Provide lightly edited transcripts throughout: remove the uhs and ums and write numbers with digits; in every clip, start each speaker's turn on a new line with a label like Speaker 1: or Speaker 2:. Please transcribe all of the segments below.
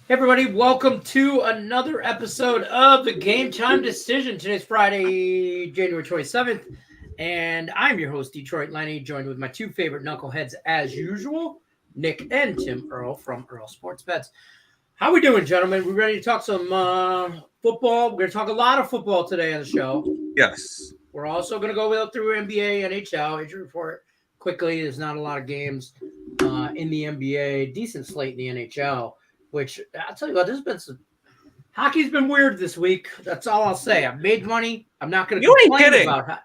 Speaker 1: Hey everybody, welcome to another episode of the Game Time Decision. Today's Friday, January 27th, and I'm your host, Detroit Lenny, joined with my two favorite knuckleheads as usual, Nick and Tim Earl from Earl Sports Bets. How we doing, gentlemen? We ready to talk some football? We're going to talk a lot of football today on the show.
Speaker 2: Yes.
Speaker 1: We're also going to go through NBA, NHL, injury report quickly. There's not a lot of games in the NBA, decent slate in the NHL. Which I'll tell you what, hockey's been weird this week. That's all I'll say. I've made money. I'm not going to complain about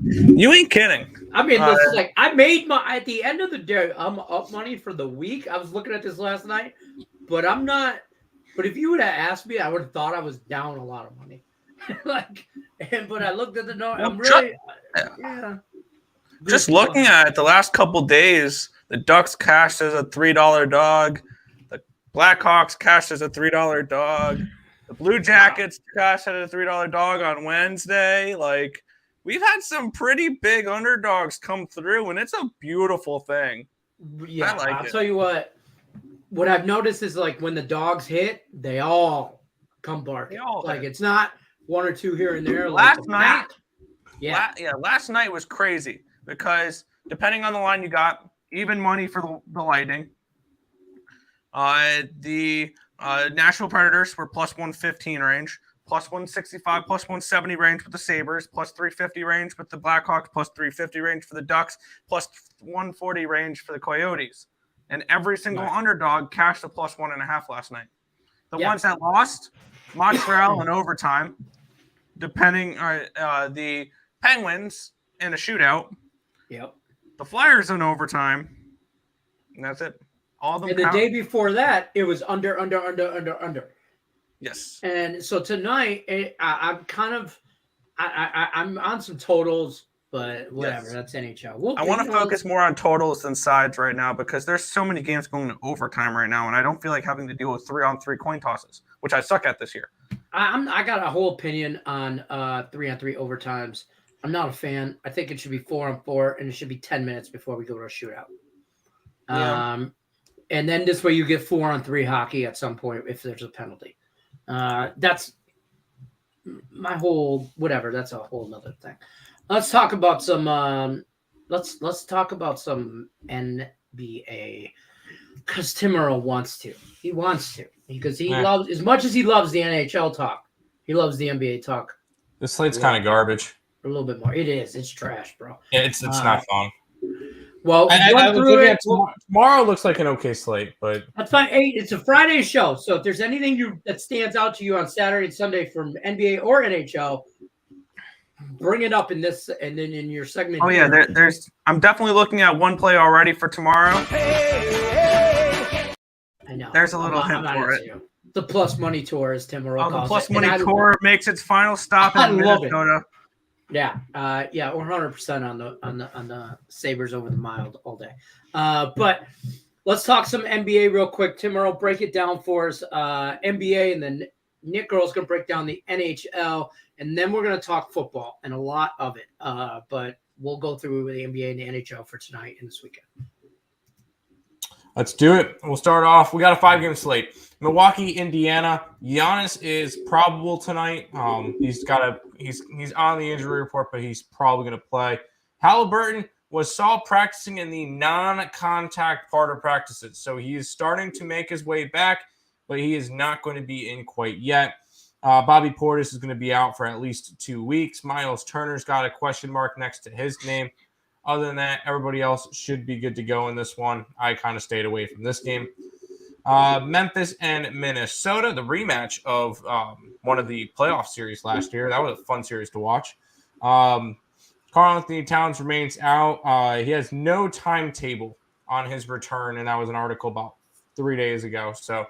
Speaker 2: You ain't kidding.
Speaker 1: I mean, this is like I made my at the end of the day. I'm up money for the week. I was looking at this last night, but I'm not. But if you would have asked me, I would have thought I was down a lot of money. But I looked at the note. I'm really,
Speaker 2: Just looking at it, the last couple days, the Ducks cashed as a $3 dog. The Blackhawks cashed as a $3 dog. The Blue Jackets cashed as a $3 dog on Wednesday. Like, we've had some pretty big underdogs come through, and it's a beautiful thing.
Speaker 1: Yeah, I'll tell you what I've noticed is like when the dogs hit, they all come barking. It's not one or two here and there.
Speaker 2: Last night was crazy because depending on the line you got, even money for the Lightning. The Nashville Predators were plus 115 range, plus 165, plus 170 range with the Sabres, plus 350 range with the Blackhawks, plus 350 range for the Ducks, plus 140 range for the Coyotes. And every single underdog cashed a plus 1.5 last night. The ones that lost, Montreal in overtime, depending the Penguins in a shootout.
Speaker 1: Yep.
Speaker 2: The Flyers in overtime. And that's it. All of them.
Speaker 1: And the day before that, it was under.
Speaker 2: Yes.
Speaker 1: And so tonight, I'm on some totals, but whatever. Yes. That's NHL.
Speaker 2: I want to focus more on totals than sides right now because there's so many games going to overtime right now, and I don't feel like having to deal with 3-on-3 coin tosses, which I suck at this year.
Speaker 1: I got a whole opinion on 3-on-3 overtimes. I'm not a fan. I think it should be 4-on-4, and it should be 10 minutes before we go to a shootout. Yeah. And then this way you get 4-on-3 hockey at some point if there's a penalty. That's my whole whatever. That's a whole nother thing. Let's talk about some. Let's talk about some NBA because Tim Earl wants to. He wants to because he loves as much as he loves the NHL talk. He loves the NBA talk.
Speaker 3: This slate's kind of garbage.
Speaker 1: A little bit more. It is. It's trash, bro.
Speaker 3: Yeah, it's not fun.
Speaker 1: Well,
Speaker 3: tomorrow looks like an okay slate, but
Speaker 1: that's fine. Hey, it's a Friday show, so if there's anything that stands out to you on Saturday and Sunday from NBA or NHL, bring it up in this and then in your segment.
Speaker 2: Oh yeah, I'm definitely looking at one play already for tomorrow.
Speaker 1: I know.
Speaker 2: There's a little hint for it.
Speaker 1: The Plus Money Tour, as Tim Earl calls it.
Speaker 2: The Plus Money Tour makes its final stop in Minnesota.
Speaker 1: Yeah, we're 100% on the Sabres over the Mild all day. But let's talk some NBA real quick. Tim Earl, break it down for us. NBA, and then Nick Earl's going to break down the NHL, and then we're going to talk football and a lot of it. But we'll go through the NBA and the NHL for tonight and this weekend.
Speaker 3: Let's do it. We'll start off. We got a 5-game slate. Milwaukee, Indiana. Giannis is probable tonight. He's on the injury report, but he's probably going to play. Halliburton saw practicing in the non-contact part of practices, so he is starting to make his way back, but he is not going to be in quite yet. Bobby Portis is going to be out for at least 2 weeks. Miles Turner's got a question mark next to his name. Other than that, everybody else should be good to go in this one. I kind of stayed away from this game. Memphis and Minnesota, the rematch of one of the playoff series last year. That was a fun series to watch. Karl-Anthony Towns remains out. He has no timetable on his return, and that was an article about 3 days ago. So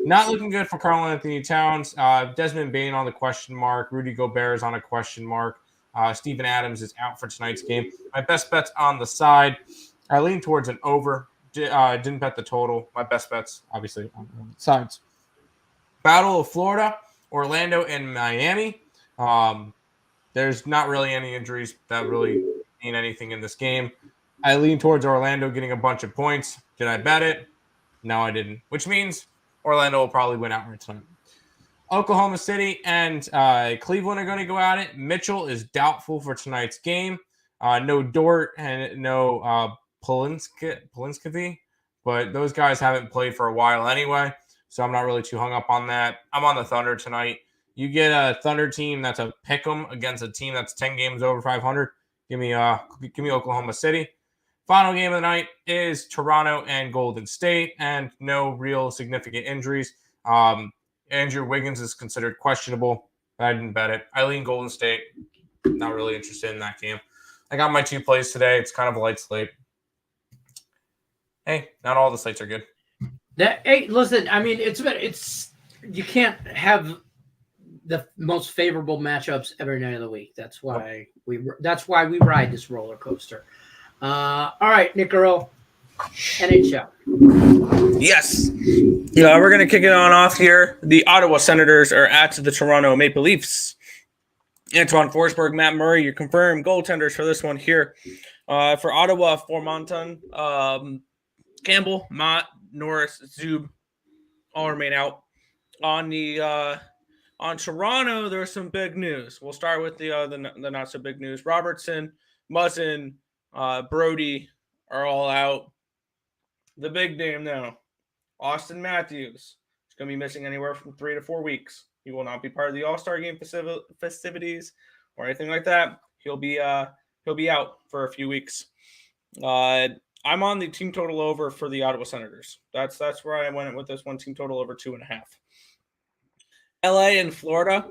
Speaker 3: not looking good for Karl-Anthony Towns. Desmond Bane on the question mark. Rudy Gobert is on a question mark. Steven Adams is out for tonight's game. My best bet's on the side. I lean towards an over. Didn't bet the total. My best bets, obviously, on the sides. Battle of Florida, Orlando, and Miami. There's not really any injuries that really mean anything in this game. I lean towards Orlando getting a bunch of points. Did I bet it? No, I didn't. Which means Orlando will probably win outright tonight. Oklahoma City and Cleveland are going to go at it. Mitchell is doubtful for tonight's game. No Dort and no Polinsky, but those guys haven't played for a while anyway, so I'm not really too hung up on that. I'm on the Thunder tonight. You get a Thunder team that's a pick'em against a team that's 10 games over 500. Give me Oklahoma City. Final game of the night is Toronto and Golden State, and no real significant injuries. Andrew Wiggins is considered questionable. I didn't bet it. I lean Golden State. Not really interested in that game. I got my 2 plays today. It's kind of a light slate. Hey, not all the slates are good.
Speaker 1: Hey, listen. I mean, it's you can't have the most favorable matchups every night of the week. That's why we ride this roller coaster. All right, Nicaro, NHL.
Speaker 2: Yes. We're going to kick it on off here. The Ottawa Senators are at the Toronto Maple Leafs. Antoine Forsberg, Matt Murray, your confirmed goaltenders for this one here. For Ottawa, Formanton, Campbell, Mott, Norris, Zub, all remain out. On Toronto, there's some big news. We'll start with the not so big news. Robertson, Muzzin, Brody are all out. The big name now, Austin Matthews, is going to be missing anywhere from 3 to 4 weeks. He will not be part of the All-Star Game festivities or anything like that. He'll be out for a few weeks. I'm on the team total over for the Ottawa Senators. That's where I went with this one, team total over 2.5. LA and Florida,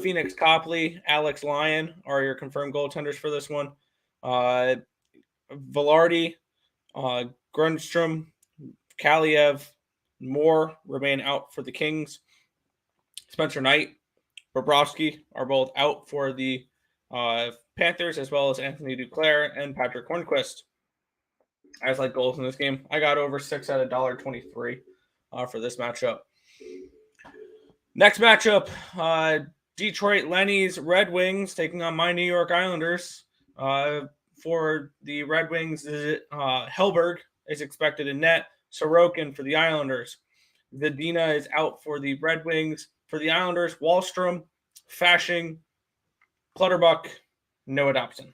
Speaker 2: Phoenix Copley, Alex Lyon are your confirmed goaltenders for this one. Velarde, Grundstrom, Kaliev, Moore remain out for the Kings. Spencer Knight, Bobrovsky are both out for the Panthers, as well as Anthony Duclair and Patrick Hornquist. I just like goals in this game. I got over 6 at $1.23 for this matchup. Next matchup, Detroit Lenny's Red Wings taking on my New York Islanders. For the Red Wings, Hellberg is expected in net. Sorokin for the Islanders. Zadina is out for the Red Wings. For the Islanders, Wallstrom, Fashing, Clutterbuck, Noah Dobson.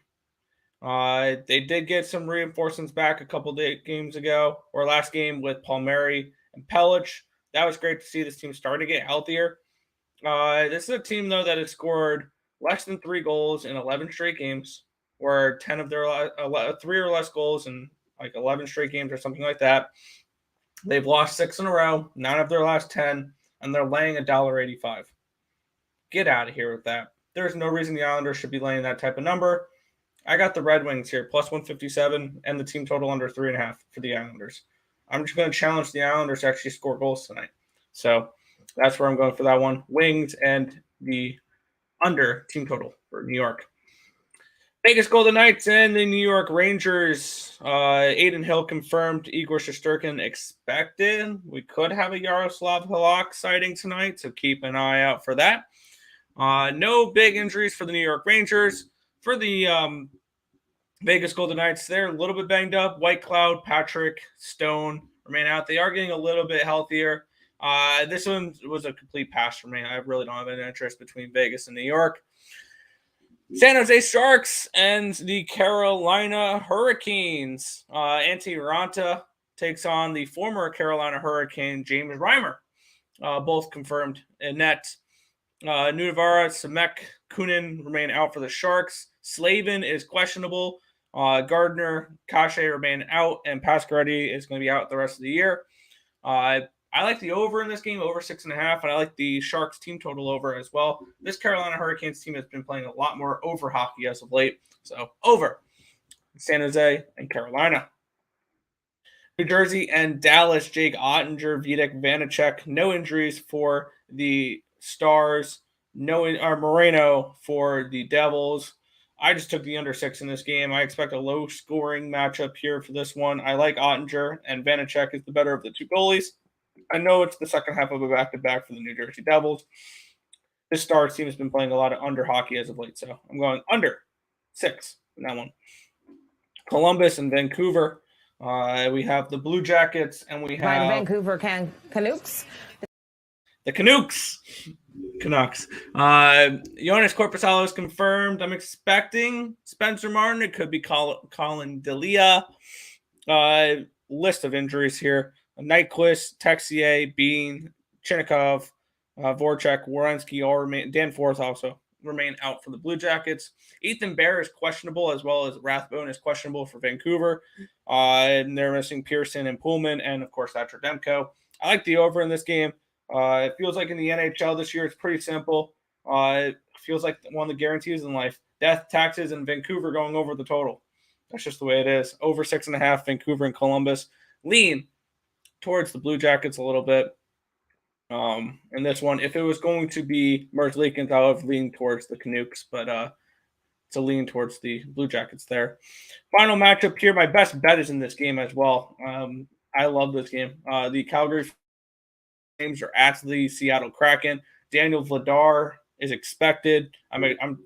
Speaker 2: They did get some reinforcements back a couple games ago, or last game with Palmieri and Pellich. That was great to see this team start to get healthier. This is a team, though, that has scored less than 3 goals in 11 straight games, or 10 of their 3 or less goals in like 11 straight games or something like that. They've lost 6 in a row, 9 of their last 10, and they're laying $1.85. Get out of here with that. There's no reason the Islanders should be laying that type of number. I got the Red Wings here, plus 157, and the team total under 3.5 for the Islanders. I'm just going to challenge the Islanders to actually score goals tonight. So that's where I'm going for that one. Wings and the under team total for New York. Vegas Golden Knights and the New York Rangers. Aiden Hill confirmed. Igor Shesterkin expected. We could have a Yaroslav Halak sighting tonight, so keep an eye out for that. No big injuries for the New York Rangers. For the Vegas Golden Knights, they're a little bit banged up. White Cloud, Patrick, Stone remain out. They are getting a little bit healthier. This one was a complete pass for me. I really don't have any interest between Vegas and New York. San Jose Sharks and the Carolina Hurricanes. Antti Raanta takes on the former Carolina Hurricane, James Reimer. Both confirmed in net. Nudavara, Semek, Kunin remain out for the Sharks. Slavin is questionable. Gardner, Kashe remain out, and Pasquarelli is going to be out the rest of the year. I like the over in this game, over 6.5, and I like the Sharks team total over as well. This Carolina Hurricanes team has been playing a lot more over hockey as of late. So over San Jose and Carolina. New Jersey and Dallas, Jake Ottinger, Vitek Vanacek. No injuries for the Stars. Moreno for the Devils. I just took the under 6 in this game. I expect a low-scoring matchup here for this one. I like Ottinger, and Vanacek is the better of the 2 goalies. I know it's the second half of a back-to-back for the New Jersey Devils. This Stars team has been playing a lot of under hockey as of late, so I'm going under 6 in that one. Columbus and Vancouver. We have the Blue Jackets, and we
Speaker 4: by the
Speaker 2: have
Speaker 4: Vancouver Canucks.
Speaker 2: the Canucks. Jonas Corposalo is confirmed. I'm expecting Spencer Martin. It could be Colin Delia. List of injuries here. Nyquist, Texier, Bean, Chinnikov, Voracek, Werenski, all remain. Dan Forth also remain out for the Blue Jackets. Ethan Bear is questionable, as well as Rathbone is questionable for Vancouver. And they're missing Pearson and Pullman, and of course Thatcher Demko. I like the over in this game. It feels like in the NHL this year it's pretty simple. It feels like one of the guarantees in life: death, taxes, and Vancouver going over the total. That's just the way it is. Over 6.5, Vancouver and Columbus. Lean towards the Blue Jackets a little bit. In this one, if it was going to be Merge Leakins, I would have leaned towards the Canucks, but it's a lean towards the Blue Jackets there. Final matchup here. My best bet is in this game as well. I love this game. The Calgary Flames are at the Seattle Kraken. Daniel Vladar is expected. I'm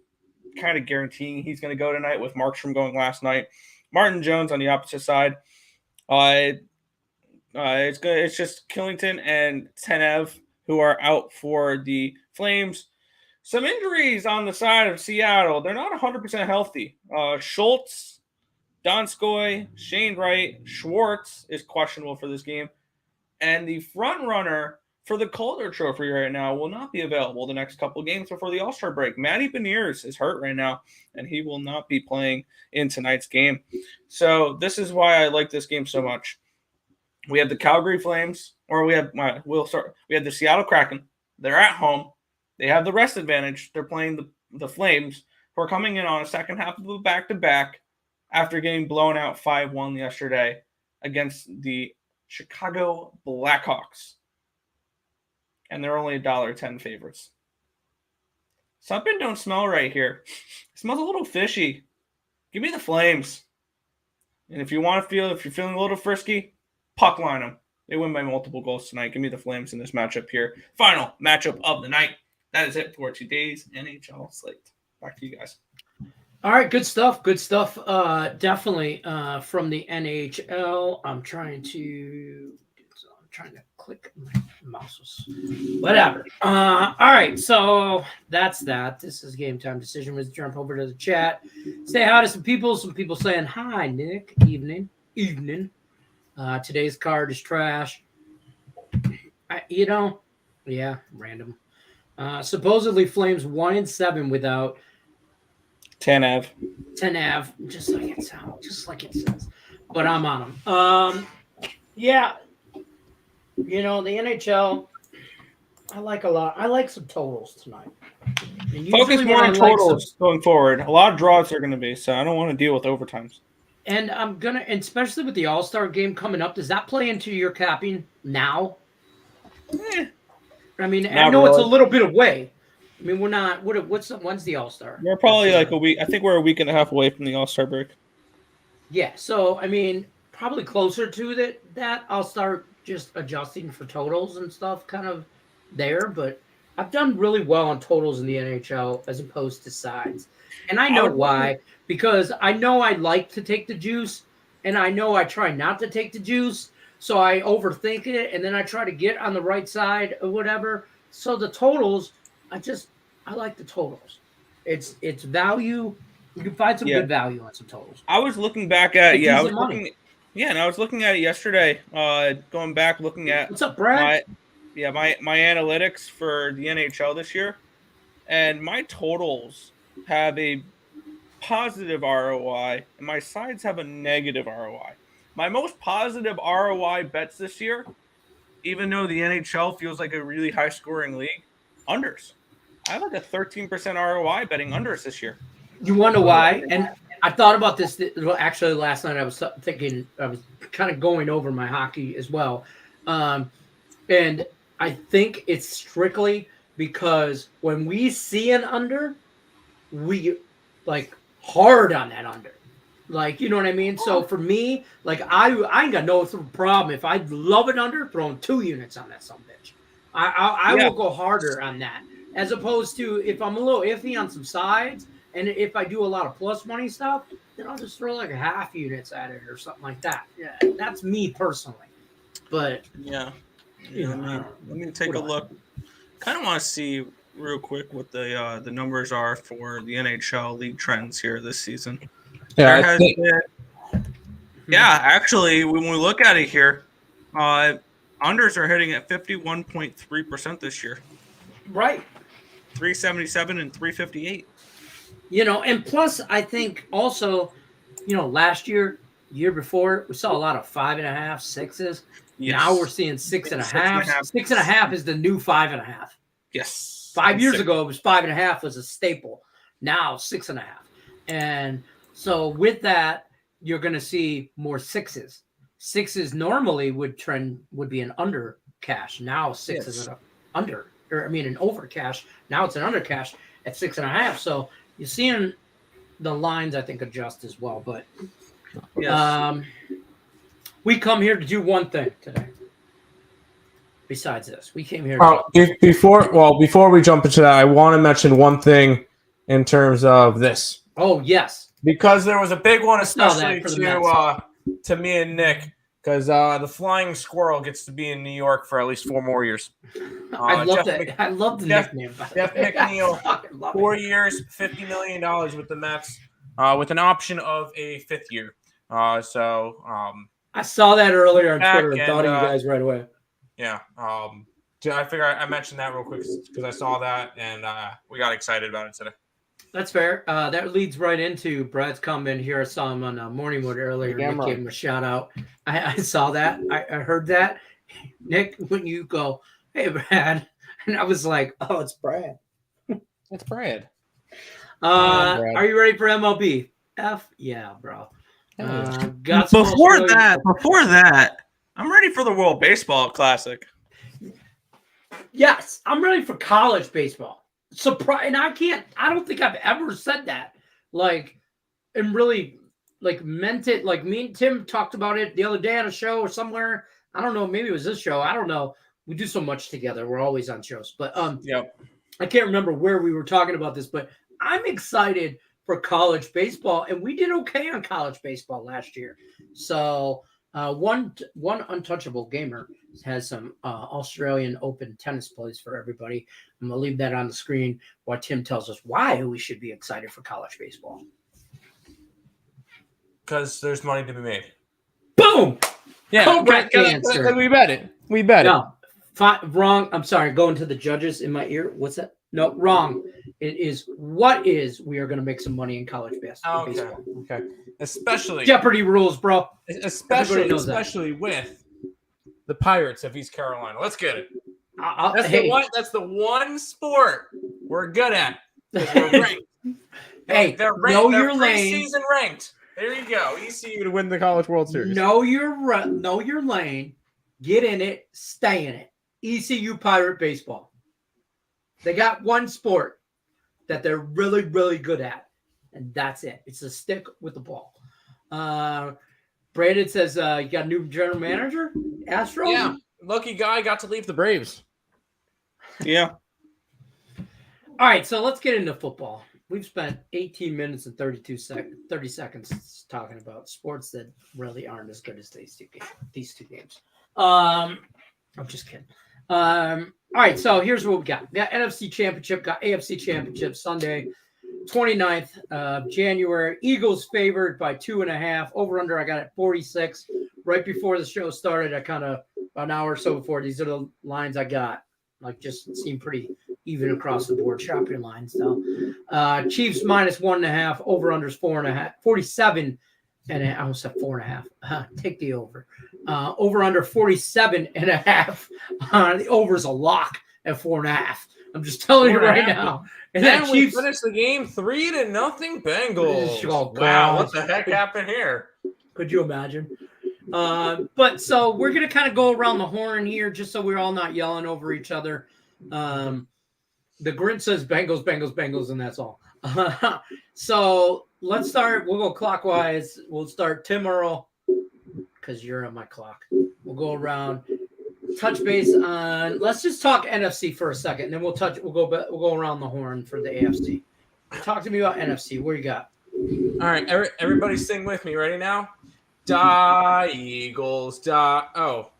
Speaker 2: kind of guaranteeing he's going to go tonight with Markstrom going last night. Martin Jones on the opposite side. It's good. It's just Killington and Tenev who are out for the Flames. Some injuries on the side of Seattle. They're not 100% healthy. Schultz, Donskoy, Shane Wright, Schwartz is questionable for this game. And the front runner for the Calder Trophy right now will not be available the next couple of games before the All-Star break. Matty Beniers is hurt right now, and he will not be playing in tonight's game. So this is why I like this game so much. We have the Calgary Flames, or we have the Seattle Kraken. They're at home. They have the rest advantage. They're playing the Flames, who are coming in on a second half of a back-to-back after getting blown out 5-1 yesterday against the Chicago Blackhawks. And they're only $1.10 favorites. Something don't smell right here. It smells a little fishy. Give me the Flames. And if you're feeling a little frisky, puck line them. They win by multiple goals tonight. Give me the Flames in this matchup here. Final matchup of the night. That is it for today's NHL slate. Back to you guys.
Speaker 1: All right, good stuff. Good stuff. Definitely from the NHL. I'm trying to click my mouse. Whatever. All right, so that's that. This is Game Time Decision. Let's jump over to the chat. Say hi to some people. Some people saying hi, Nick. Evening. Today's card is trash. Random. Supposedly Flames 1-7 without
Speaker 2: Tanev,
Speaker 1: just like it says. But I'm on them. The NHL, I like a lot. I like some totals tonight.
Speaker 2: Focus more on totals going forward. A lot of draws are going to be, so I don't want to deal with overtimes.
Speaker 1: And especially with the All-Star game coming up, does that play into your capping now? I mean, I know it's a little bit away. I mean, we're not. When's the All-Star?
Speaker 2: We're probably like a week. I think we're a week and a half away from the All-Star break.
Speaker 1: Yeah. So I mean, probably closer to that. I'll start just adjusting for totals and stuff, kind of there. But I've done really well on totals in the NHL as opposed to sides, and I know why. Because I know I like to take the juice, and I know I try not to take the juice. So I overthink it, and then I try to get on the right side or whatever. So the totals, I like the totals. It's value. You can find some good value on some totals.
Speaker 2: I was looking back at I was looking at it yesterday. Going back, looking at
Speaker 1: what's up, Brad?
Speaker 2: My analytics for the NHL this year, and my totals have a positive ROI, and my sides have a negative ROI. My most positive ROI bets this year, even though the NHL feels like a really high-scoring league, unders. I have like a 13% ROI betting unders this year.
Speaker 1: You want to know why? And I thought about this. Actually, last night I was thinking, I was kind of going over my hockey as well. And I think it's strictly because when we see an under, we like hard on that under. Like, you know what I mean? So for me, like I ain't got no problem. If I love it under, throwing 2 units on that sumbitch. I will go harder on that. As opposed to if I'm a little iffy on some sides And if I do a lot of plus money stuff, then I'll just throw like half units at it or something like that. Yeah, that's me personally. But
Speaker 2: Yeah.
Speaker 1: you
Speaker 2: Let me take
Speaker 1: what
Speaker 2: a
Speaker 1: do I
Speaker 2: look. Kind of want to see real quick what the numbers are for the NHL league trends here this season.
Speaker 3: Yeah,
Speaker 2: There has been, yeah, actually, when we look at it here, unders are hitting at 51.3% this year.
Speaker 1: right.
Speaker 2: 377 and 358.
Speaker 1: And plus I think also, last year before, we saw a lot of 5.5, 6s.
Speaker 2: Yes.
Speaker 1: Now we're seeing 6.5.
Speaker 2: 6.5.
Speaker 1: 6.5 is the new 5.5.
Speaker 2: Yes.
Speaker 1: 5 years ago, it was 5.5 was a staple. Now 6.5. And so with that, you're going to see more 6s. 6s normally would be an under cash. Now 6 is an under, an over cash. Now it's an under cash at 6.5. So you're seeing the lines, I think, adjust as well. But we come here to do one thing today. Besides this, we came here.
Speaker 3: Before we jump into that, I want to mention one thing in terms of this.
Speaker 1: Oh yes,
Speaker 3: because there was a big one, especially to me and Nick, because the Flying Squirrel gets to be in New York for at least 4 more years.
Speaker 1: I love that. I love the nickname.
Speaker 3: Jeff McNeil, 4 years, $50 million with the Mets, with an option of a 5th year. I
Speaker 1: saw that earlier on Twitter and thought of you guys right away.
Speaker 3: Yeah. I figure I mentioned that real quick because I saw that and we got excited about it today.
Speaker 1: That's fair. That leads right into Brad's comment here. I saw him on Morning Wood earlier. Nick gave him a shout out. I saw that. I heard that. Nick, when you go, hey, Brad. And I was like, oh, it's Brad.
Speaker 3: It's Brad.
Speaker 1: Brad. Are you ready for MLB? Yeah, bro.
Speaker 2: Before that, I'm ready for the World Baseball Classic.
Speaker 1: Yes, I'm ready for college baseball. And I don't think I've ever said that. And really, meant it. Me and Tim talked about it the other day on a show or somewhere. I don't know. Maybe it was this show. I don't know. We do so much together. We're always on shows. But I can't remember where we were talking about this. But I'm excited for college baseball. And we did okay on college baseball last year. So one untouchable gamer has some Australian Open tennis plays for everybody. I'm going to leave that on the screen while Tim tells us why we should be excited for college baseball.
Speaker 3: Because there's money to be made.
Speaker 1: Boom!
Speaker 3: Yeah, we bet it. We bet it.
Speaker 1: Wrong. I'm sorry. Going to the judges in my ear. What's that? No, wrong. It is we are going to make some money in college baseball.
Speaker 3: Okay. Especially
Speaker 1: Jeopardy rules, bro.
Speaker 3: Especially with the Pirates of East Carolina. Let's get it. That's the one sport we're good at. We're ranked.
Speaker 1: Hey,
Speaker 3: they're ranked.
Speaker 1: Know
Speaker 3: they're
Speaker 1: your lane.
Speaker 3: Season ranked. There you go. ECU to win the College World Series.
Speaker 1: Know your lane. Get in it. Stay in it. ECU Pirate baseball. They got one sport that they're really, really good at, and that's it. It's a stick with the ball. Brandon says you got a new general manager, Astros?
Speaker 3: Yeah, lucky guy got to leave the Braves.
Speaker 2: Yeah.
Speaker 1: All right, so let's get into football. We've spent 18 minutes and 30 seconds talking about sports that really aren't as good as these two games. I'm just kidding. All right, so here's what we got. We got NFC Championship, got AFC Championship Sunday, 29th of January. Eagles favored by 2.5. Over-under, I got at 46. Right before the show started, an hour or so before, these are the lines I got. Just seem pretty even across the board. Shop your lines, though. Chiefs minus 1.5. Over-under's 4.5. 47. And I almost said 4.5. Take the over. Over under 47.5. The over is a lock at 4.5. I'm just telling you right now. And then
Speaker 3: we finished the game 3-0 Bengals.
Speaker 1: Oh,
Speaker 3: wow, what the heck happened here?
Speaker 1: Could you imagine? But so we're gonna kind of go around the horn here, just so we're all not yelling over each other. The Grinch says Bengals, Bengals, Bengals, and that's all. So let's start. We'll go clockwise. We'll start Tim Earl because you're on my clock. We'll go around, touch base on. Let's just talk NFC for a second, and then we'll go around the horn for the AFC. Talk to me about NFC. What you got?
Speaker 3: All right, everybody sing with me. Ready now? Die, Eagles, die. Oh,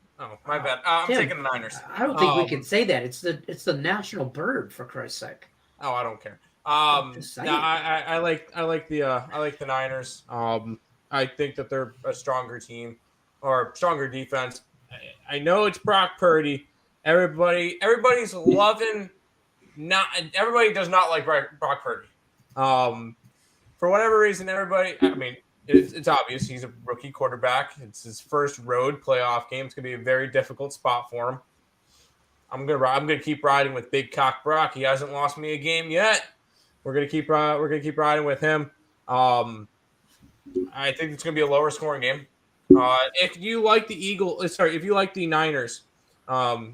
Speaker 3: my bad. I'm
Speaker 1: Tim,
Speaker 3: taking the Niners.
Speaker 1: I don't think we can say that. It's the national bird, for Christ's sake.
Speaker 3: Oh, I don't care.
Speaker 1: Just saying.
Speaker 3: No, I like the Niners. I think that they're a stronger team or stronger defense. I know it's Brock Purdy. Everybody's loving. Not everybody does not like Brock Purdy. For whatever reason, everybody. I mean, it's obvious he's a rookie quarterback. It's his first road playoff game. It's gonna be a very difficult spot for him. I'm gonna keep riding with Big Cock Brock. He hasn't lost me a game yet. We're gonna keep riding with him. I think it's gonna be a lower scoring game. If you like if you like the Niners,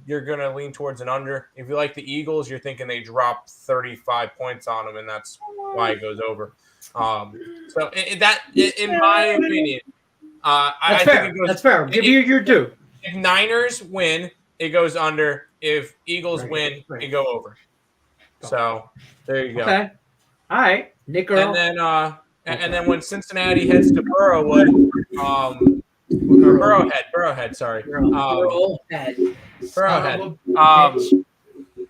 Speaker 3: you're gonna lean towards an under. If you like the Eagles, you're thinking they drop 35 points on them, and that's why it goes over. In my opinion, I think it goes.
Speaker 1: That's fair. Give you your due.
Speaker 3: If Niners win, it goes under. If Eagles win, it go over. So there you go.
Speaker 1: Okay. All right, Nick Earl.
Speaker 3: And then when Cincinnati heads to Burrowhead, sorry. Burrowhead.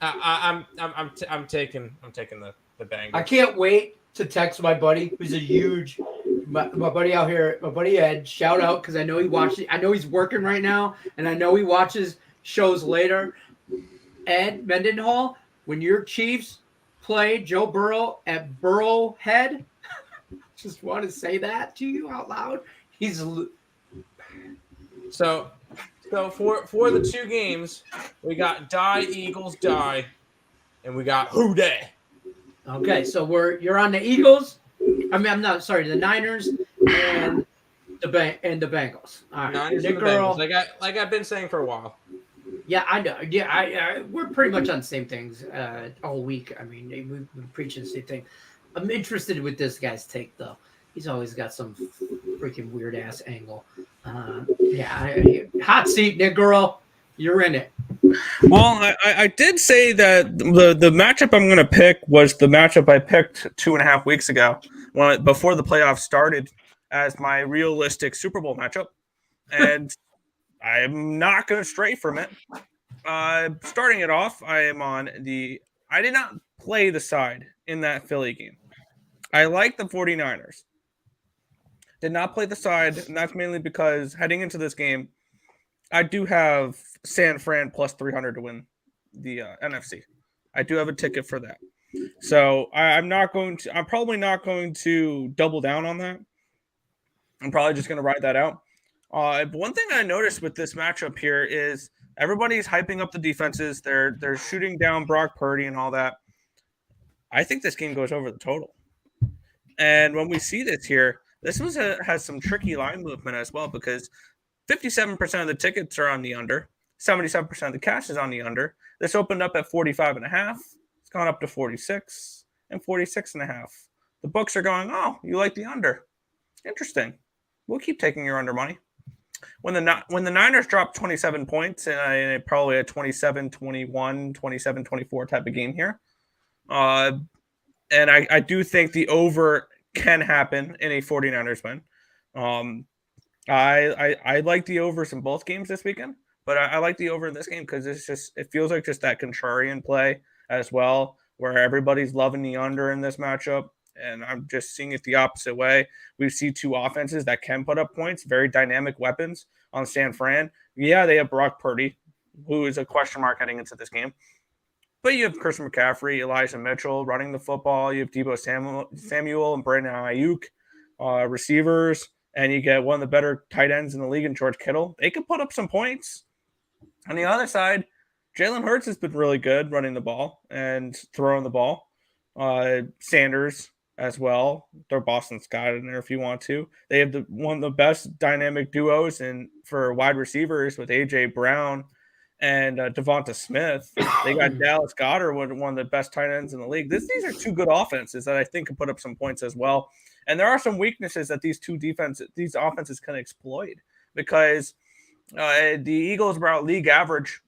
Speaker 3: I'm taking the Bengals.
Speaker 1: I can't wait to text my buddy who's a huge my buddy out here, my buddy Ed. Shout out because I know he watches. I know he's working right now, and I know he watches shows later. Ed Mendenhall, when your Chiefs play Joe Burrow at Burrowhead, just want to say that to you out loud. He's
Speaker 3: so for the two games, we got die Eagles die, and we got who dey.
Speaker 1: Okay, so you're on the Eagles. I mean, I'm not sorry, the Niners and the Bengals. All right,
Speaker 3: Niners and the Bengals. Like I've been saying for a while.
Speaker 1: Yeah, I know. Yeah, we're pretty much on the same things all week. I mean, we've been preaching the same thing. I'm interested with this guy's take, though. He's always got some freaking weird ass angle. Hot seat, Nick Girl. You're in it.
Speaker 2: Well, I did say that the matchup I'm going to pick was the matchup I picked 2.5 weeks ago before the playoffs started as my realistic Super Bowl matchup. And I'm not going to stray from it. Starting it off, I did not play the side in that Philly game. I like the 49ers. Did not play the side, and that's mainly because heading into this game, I do have San Fran plus 300 to win the NFC. I do have a ticket for that. So I'm probably not going to double down on that. I'm probably just going to ride that out. But one thing I noticed with this matchup here is everybody's hyping up the defenses. They're shooting down Brock Purdy and all that. I think this game goes over the total. And when we see this here, this has some tricky line movement as well because 57% of the tickets are on the under. 77% of the cash is on the under. This opened up at 45.5. It's gone up to 46 and 46.5. The books are going, oh, you like the under. Interesting. We'll keep taking your under money. When the Niners drop 27 points in probably a 27-21, 27-24 type of game here, and I do think the over can happen in a 49ers win. I like the overs in both games this weekend, but I like the over in this game because it feels like just that contrarian play as well, where everybody's loving the under in this matchup. And I'm just seeing it the opposite way. We see two offenses that can put up points, very dynamic weapons on San Fran. Yeah, they have Brock Purdy, who is a question mark heading into this game. But you have Christian McCaffrey, Elijah Mitchell running the football. You have Deebo Samuel and Brandon Ayuk, receivers. And you get one of the better tight ends in the league in George Kittle. They can put up some points. On the other side, Jalen Hurts has been really good running the ball and throwing the ball. Sanders as well. Throw Boston Scott in there if you want to. They have one of the best dynamic duos for wide receivers with A.J. Brown and Devonta Smith. They got Dallas Goedert, one of the best tight ends in the league. These are two good offenses that I think can put up some points as well. And there are some weaknesses that these offenses can exploit because the Eagles are about league average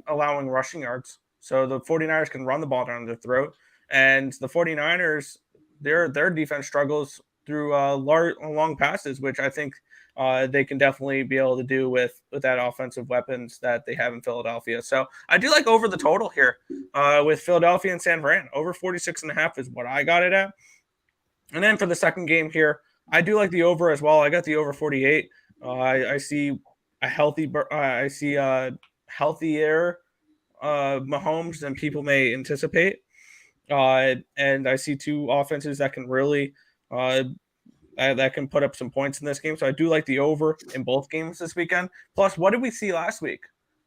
Speaker 2: allowing rushing yards. So the 49ers can run the ball down their throat. And the 49ers, their defense struggles through long passes, which I think they can definitely be able to do with that offensive weapons that they have in Philadelphia. So I do like over the total here with Philadelphia and San Fran. Over 46.5 is what I got it at. And then for the second game here, I do like the over as well. I got the over 48. I see a healthier Mahomes than people may anticipate. And I see two offenses that can really that can put up some points in this game. So I do like the over in both games this weekend. Plus, what did we see last week?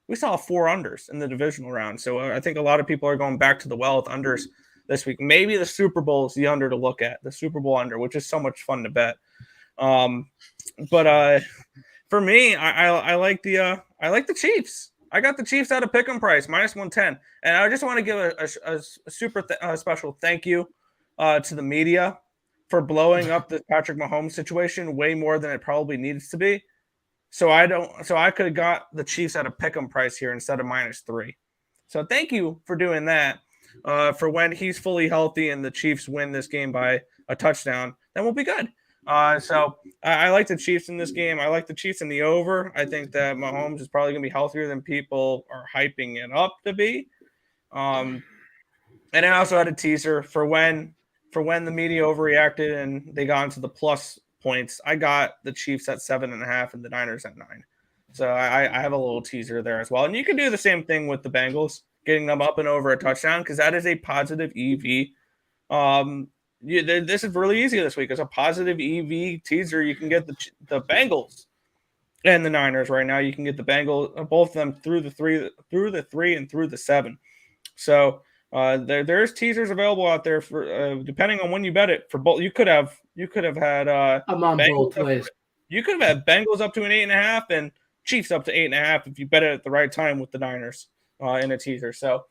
Speaker 2: We saw 4 unders in the divisional round. So I think a lot of people are going back to the well with unders this week. Maybe the Super Bowl is the under to look at, the Super Bowl under, which is so much fun to bet. But for me, I like the Chiefs. I got the Chiefs at a pick'em price, -110. And I just want to give a super special thank you to the media for blowing up the Patrick Mahomes situation way more than it probably needs to be. So I could have got the Chiefs at a pick'em price here instead of -3. So thank you for doing that. For when he's fully healthy and the Chiefs win this game by a touchdown, then we'll be good. So I like the Chiefs in this game. I like the Chiefs in the over. I think that Mahomes is probably going to be healthier than people are hyping it up to be. And I also had a teaser for when the media overreacted and they got into the plus points. I got the Chiefs at 7.5 and the Niners at 9. So I have a little teaser there as well. And you can do the same thing with the Bengals, getting them up and over a touchdown, because that is a positive EV. This is really easy this week. It's a positive EV teaser. You can get the Bengals and the Niners right now. You can get the Bengals, both of them through the 3 and through the 7. So there's teasers available out there for depending on when you bet it for both. You could have had
Speaker 1: I'm on both ways. You
Speaker 2: could have had Bengals up to an 8.5 and Chiefs up to 8.5 if you bet it at the right time with the Niners in a teaser. So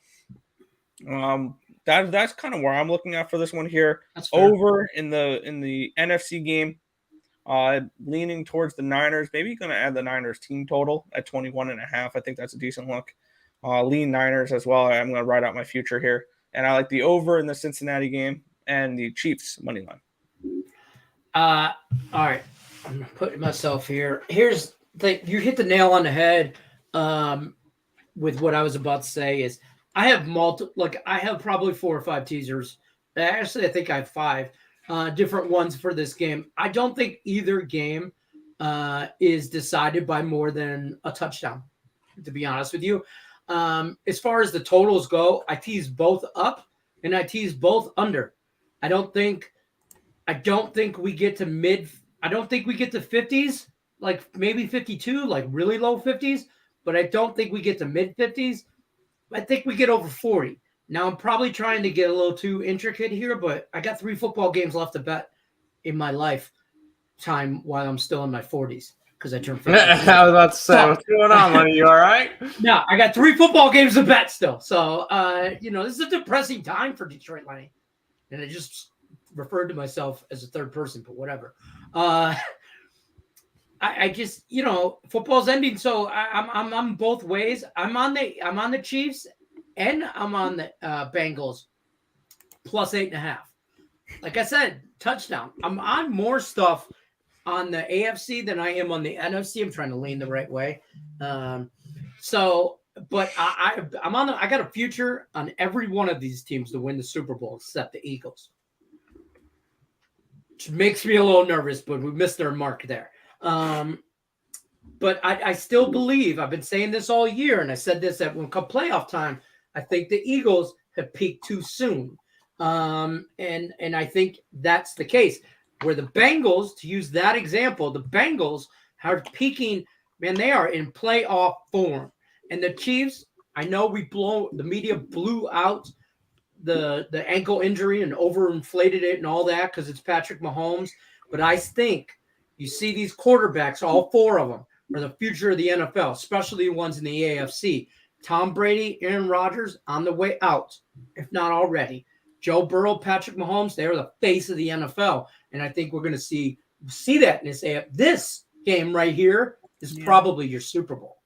Speaker 2: that's kind of where I'm looking at for this one here. Over in the NFC game, leaning towards the Niners. Maybe going to add the Niners team total at 21.5. I think that's a decent look. Lean Niners as well. I'm going to ride out my future here. And I like the over in the Cincinnati game and the Chiefs money line.
Speaker 1: All right. I'm putting myself here. Here's you hit the nail on the head with what I was about to say is I have I have probably 4 or 5 teasers. Actually, I think I have 5 different ones for this game. I don't think either game is decided by more than a touchdown, to be honest with you. As far as the totals go, I tease both up and I tease both under. I don't think we get to I don't think we get to 50s, like maybe 52, like really low 50s, but I don't think we get to mid 50s. I think we get over 40. Now I'm probably trying to get a little too intricate here, but I got 3 football games left to bet in my lifetime while I'm still in my 40s. Because I turned 50.
Speaker 3: I was about to say, what's going on, Lenny? You all right?
Speaker 1: No, I got 3 football games to bet still. So, this is a depressing time for Detroit, Lenny. And I just referred to myself as a third person, but whatever. I just, football's ending, so I'm both ways. I'm on the Chiefs and I'm on the Bengals plus 8.5. Like I said, touchdown. I'm on more stuff on the AFC than I am on the NFC. I'm trying to lean the right way. But I got a future on every one of these teams to win the Super Bowl except the Eagles. Which makes me a little nervous, but we missed their mark there. But I still believe, I've been saying this all year, and I said this at when come playoff time, I think the Eagles have peaked too soon. And I think that's the case. Where the Bengals, to use that example, the Bengals are peaking, man, they are in playoff form. And the Chiefs, I know the media blew out the ankle injury and overinflated it and all that because it's Patrick Mahomes. But I think you see these quarterbacks, all 4 of them, are the future of the NFL, especially the ones in the AFC. Tom Brady, Aaron Rodgers on the way out, if not already. Joe Burrow, Patrick Mahomes, they're the face of the NFL. And I think we're going to see that in this game right here is probably your Super Bowl.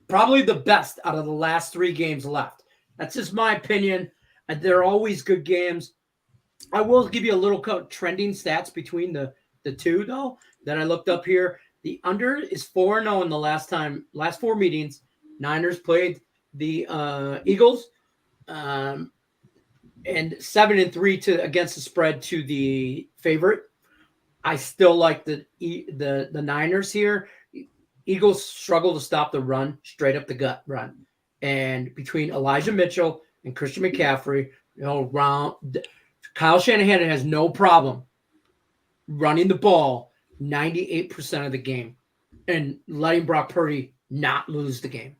Speaker 1: Probably the best out of the last 3 games left. That's just my opinion. They're always good games. I will give you a little trending stats between the two, though, that I looked up here. The under is 4-0 in the last 4 meetings. Niners played the Eagles, and 7-3 against the spread to the favorite. I still like the Niners here. Eagles struggle to stop the run, straight up the gut run. And between Elijah Mitchell and Christian McCaffrey, Kyle Shanahan has no problem running the ball 98% of the game and letting Brock Purdy not lose the game.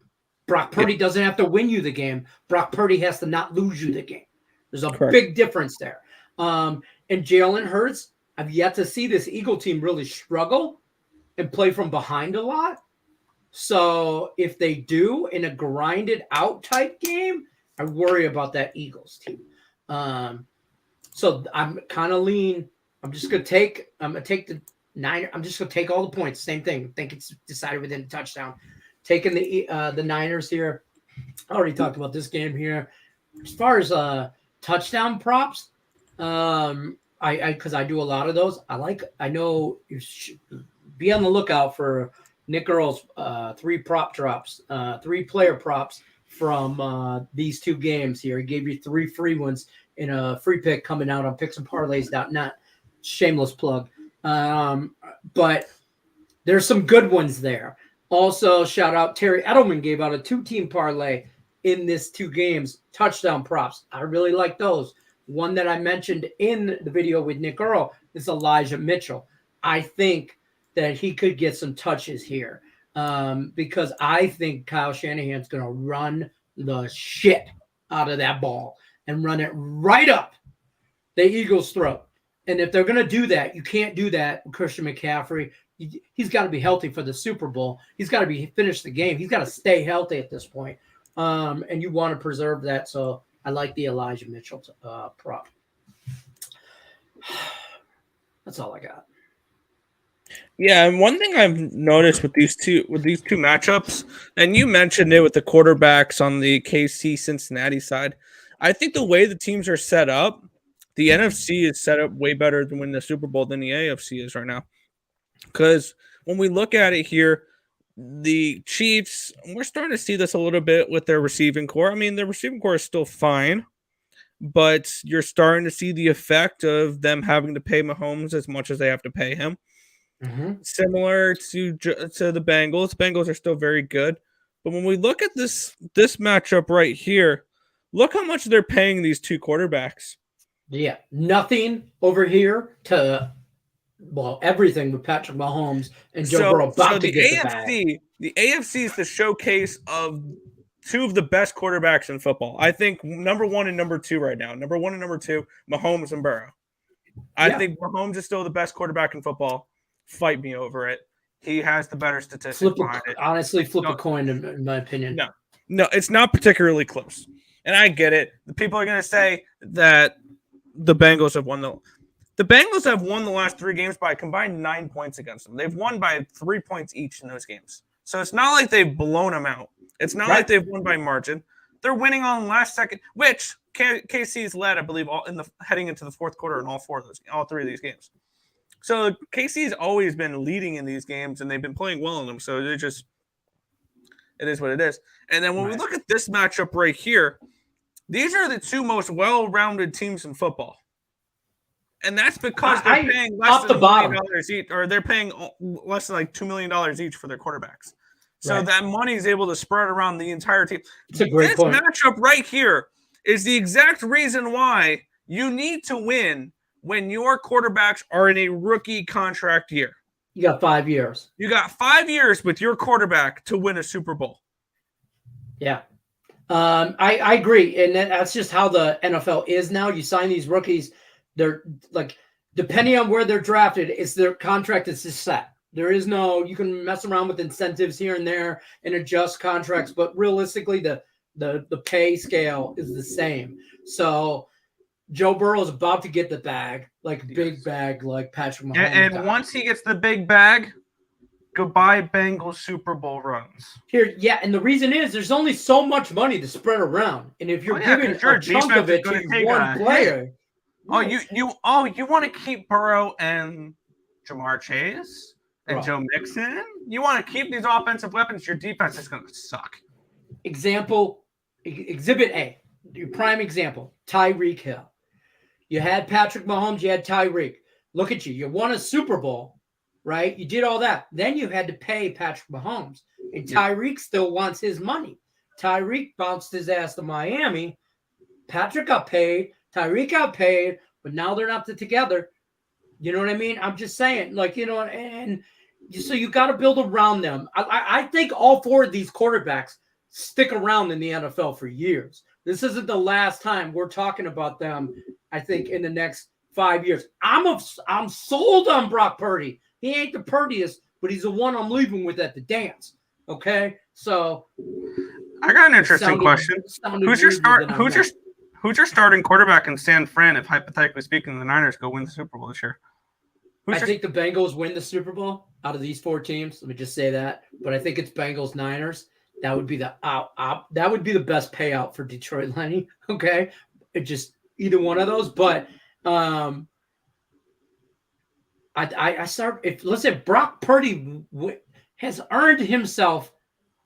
Speaker 1: Brock Purdy doesn't have to win you the game. Brock Purdy has to not lose you the game. There's a big difference there. And Jalen Hurts, I've yet to see this Eagle team really struggle and play from behind a lot. So if they do in a grinded out type game, I worry about that Eagles team. So I'm kind of lean. I'm going to take the Niners. I'm just going to take all the points. Same thing. I think it's decided within a touchdown. Taking the Niners here. I already talked about this game here. As far as touchdown props, because I do a lot of those. I know you should be on the lookout for Nick Earl's 3 player props from these 2 games here. He gave you 3 free ones in a free pick coming out on picksandparlays.net. Shameless plug. But there's some good ones there. Also, shout out Terry Edelman gave out a 2-team parlay in this 2 games, touchdown props. I really like those. One that I mentioned in the video with Nick Earl is Elijah Mitchell. I think that he could get some touches here because I think Kyle Shanahan's going to run the shit out of that ball and run it right up the Eagles' throat. And if they're going to do that, you can't do that with Christian McCaffrey. He's got to be healthy for the Super Bowl. He's got to finish the game. He's got to stay healthy at this point. And you want to preserve that. So I like the Elijah Mitchell prop. That's all I got.
Speaker 2: Yeah, and one thing I've noticed with these two matchups, and you mentioned it with the quarterbacks on the KC Cincinnati side, I think the way the teams are set up, the NFC is set up way better than win the Super Bowl than the AFC is right now. Because when we look at it here, the Chiefs, we're starting to see this a little bit with their receiving core. I mean, their receiving core is still fine, but you're starting to see the effect of them having to pay Mahomes as much as they have to pay him. Mm-hmm. Similar to the Bengals. Bengals are still very good. But when we look at this matchup right here, look how much they're paying these 2 quarterbacks.
Speaker 1: Yeah, nothing over here to everything with Patrick Mahomes and Joe Burrow about to get the bag.
Speaker 2: The AFC is the showcase of 2 of the best quarterbacks in football. I think number 1 and number 2 right now. Number 1 and number 2, Mahomes and Burrow. I think Mahomes is still the best quarterback in football. Fight me over it. He has the better statistics behind it.
Speaker 1: Honestly, flip a coin, in my opinion.
Speaker 2: No, it's not particularly close. And I get it. The people are going to say that the Bengals have won the Bengals have won the last 3 games by a combined 9 points against them. They've won by 3 points each in those games. So it's not like they've blown them out. It's not like they've won by margin. They're winning on last second, which KC's led, I believe, heading into the 4th quarter in all 3 of these games. So KC's always been leading in these games, and they've been playing well in them. So it is what it is. And then when we look at this matchup right here, these are the 2 most well-rounded teams in football. And that's because they're paying less than $1 million each, or they're paying less than like $2 million each for their quarterbacks. So that money is able to spread around the entire team.
Speaker 1: It's a great point.
Speaker 2: This matchup right here is the exact reason why you need to win when your quarterbacks are in a rookie contract year.
Speaker 1: You got 5 years.
Speaker 2: You got 5 years with your quarterback to win a Super Bowl.
Speaker 1: Yeah. I agree. And that's just how the NFL is now. You sign these rookies, they're like, depending on where they're drafted, it's their contract is just set. There is no, you can mess around with incentives here and there and adjust contracts, but realistically, the pay scale is the same. So Joe Burrow is about to get the bag, like big bag, like Patrick Mahomes.
Speaker 2: And once he gets the big bag, goodbye Bengals Super Bowl runs.
Speaker 1: Here, yeah, and the reason is there's only so much money to spread around, and if you're giving
Speaker 2: your
Speaker 1: a chunk
Speaker 2: defense
Speaker 1: of
Speaker 2: is
Speaker 1: it
Speaker 2: gonna
Speaker 1: to
Speaker 2: take
Speaker 1: one
Speaker 2: a
Speaker 1: player,
Speaker 2: Oh, you want to keep Burrow and Jamar Chase and
Speaker 1: Bro.
Speaker 2: Joe Mixon? You want to keep these offensive weapons? Your defense is going to suck.
Speaker 1: Example, Exhibit A, your prime example, Tyreek Hill. You had Patrick Mahomes, you had Tyreek. Look at you. You won a Super Bowl, right? You did all that. Then you had to pay Patrick Mahomes. And Tyreek still wants his money. Tyreek bounced his ass to Miami. Patrick got paid. Tyreek got paid. But now they're not together. You know what I mean? I'm just saying, like, you know, and so you got to build around them. I think all four of these quarterbacks stick around in the NFL for years. This isn't the last time we're talking about them, I think, in the next 5 years. I'm sold on Brock Purdy. He ain't the purdiest, but he's the one I'm leaving with at the dance. Okay? So
Speaker 2: I got an interesting question. Who's your starting quarterback in San Fran if, hypothetically speaking, the Niners go win the Super Bowl this year?
Speaker 1: I think the Bengals win the Super Bowl out of these four teams. Let me just say that. But I think it's Bengals Niners. That would be the best payout for Detroit, Lenny. Okay, it just either one of those. But listen, Brock Purdy has earned himself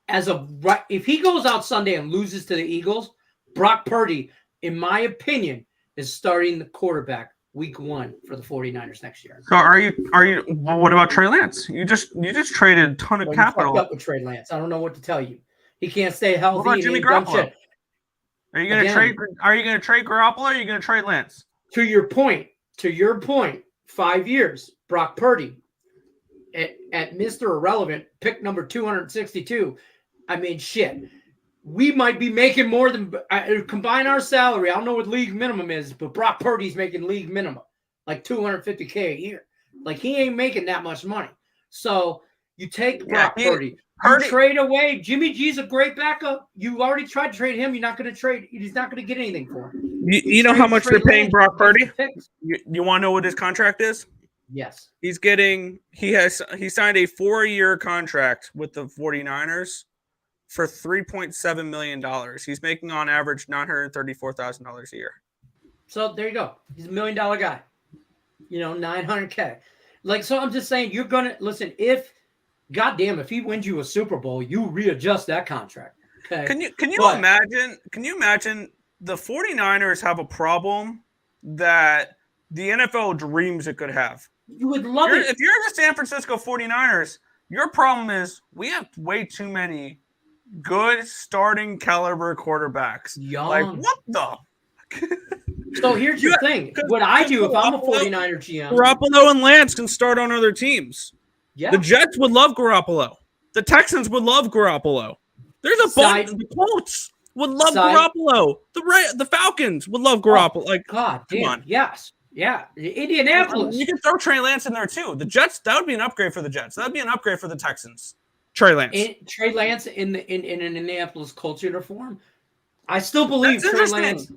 Speaker 1: as a right. If he goes out Sunday and loses to the Eagles, Brock Purdy, in my opinion, is starting the quarterback week 1 for the 49ers next year.
Speaker 2: So are you what about Trey Lance? You just traded a ton of capital.
Speaker 1: Up with Trey Lance. I don't know what to tell you. He can't stay healthy.
Speaker 2: What about Jimmy Garoppolo? Are you going to trade Garoppolo or are you going to trade Lance?
Speaker 1: To your point, 5 years, Brock Purdy at Mr. Irrelevant, pick number 262. I mean, shit. We might be making more than combine our salary. I don't know what league minimum is, but Brock Purdy's making league minimum, like $250K a year. Like, he ain't making that much money. So you take Brock Purdy. You trade away. Jimmy G's a great backup. You already tried to trade him. You're not going to trade. He's not going to get anything for him.
Speaker 2: You know how much they're paying Brock Purdy? You want to know what his contract is?
Speaker 1: Yes.
Speaker 2: He signed a 4-year contract with the 49ers for $3.7 million. He's making on average $934,000 a year.
Speaker 1: So there you go. He's $1 million guy. You know, $900K. Like, so I'm just saying, you're going to listen. If he wins you a Super Bowl, you readjust that contract. Okay.
Speaker 2: Can you imagine? Can you imagine the 49ers have a problem that the NFL dreams it could have?
Speaker 1: You would love it.
Speaker 2: If you're the San Francisco 49ers, your problem is we have way too many good starting caliber quarterbacks. Like, what the?
Speaker 1: So here's your thing. What I do if I'm a 49er GM.
Speaker 2: Garoppolo and Lance can start on other teams.
Speaker 1: Yeah.
Speaker 2: The Jets would love Garoppolo. The Texans would love Garoppolo. There's a bunch. The Colts would love Garoppolo. The Falcons would love Garoppolo. Like,
Speaker 1: God damn.
Speaker 2: Come on.
Speaker 1: Yes. Yeah. Indianapolis.
Speaker 2: You can throw Trey Lance in there too. The Jets, that would be an upgrade for the Jets. That would be an upgrade for the Texans. Trey Lance.
Speaker 1: Trey Lance in an Indianapolis Colts uniform. I still believe Trey Lance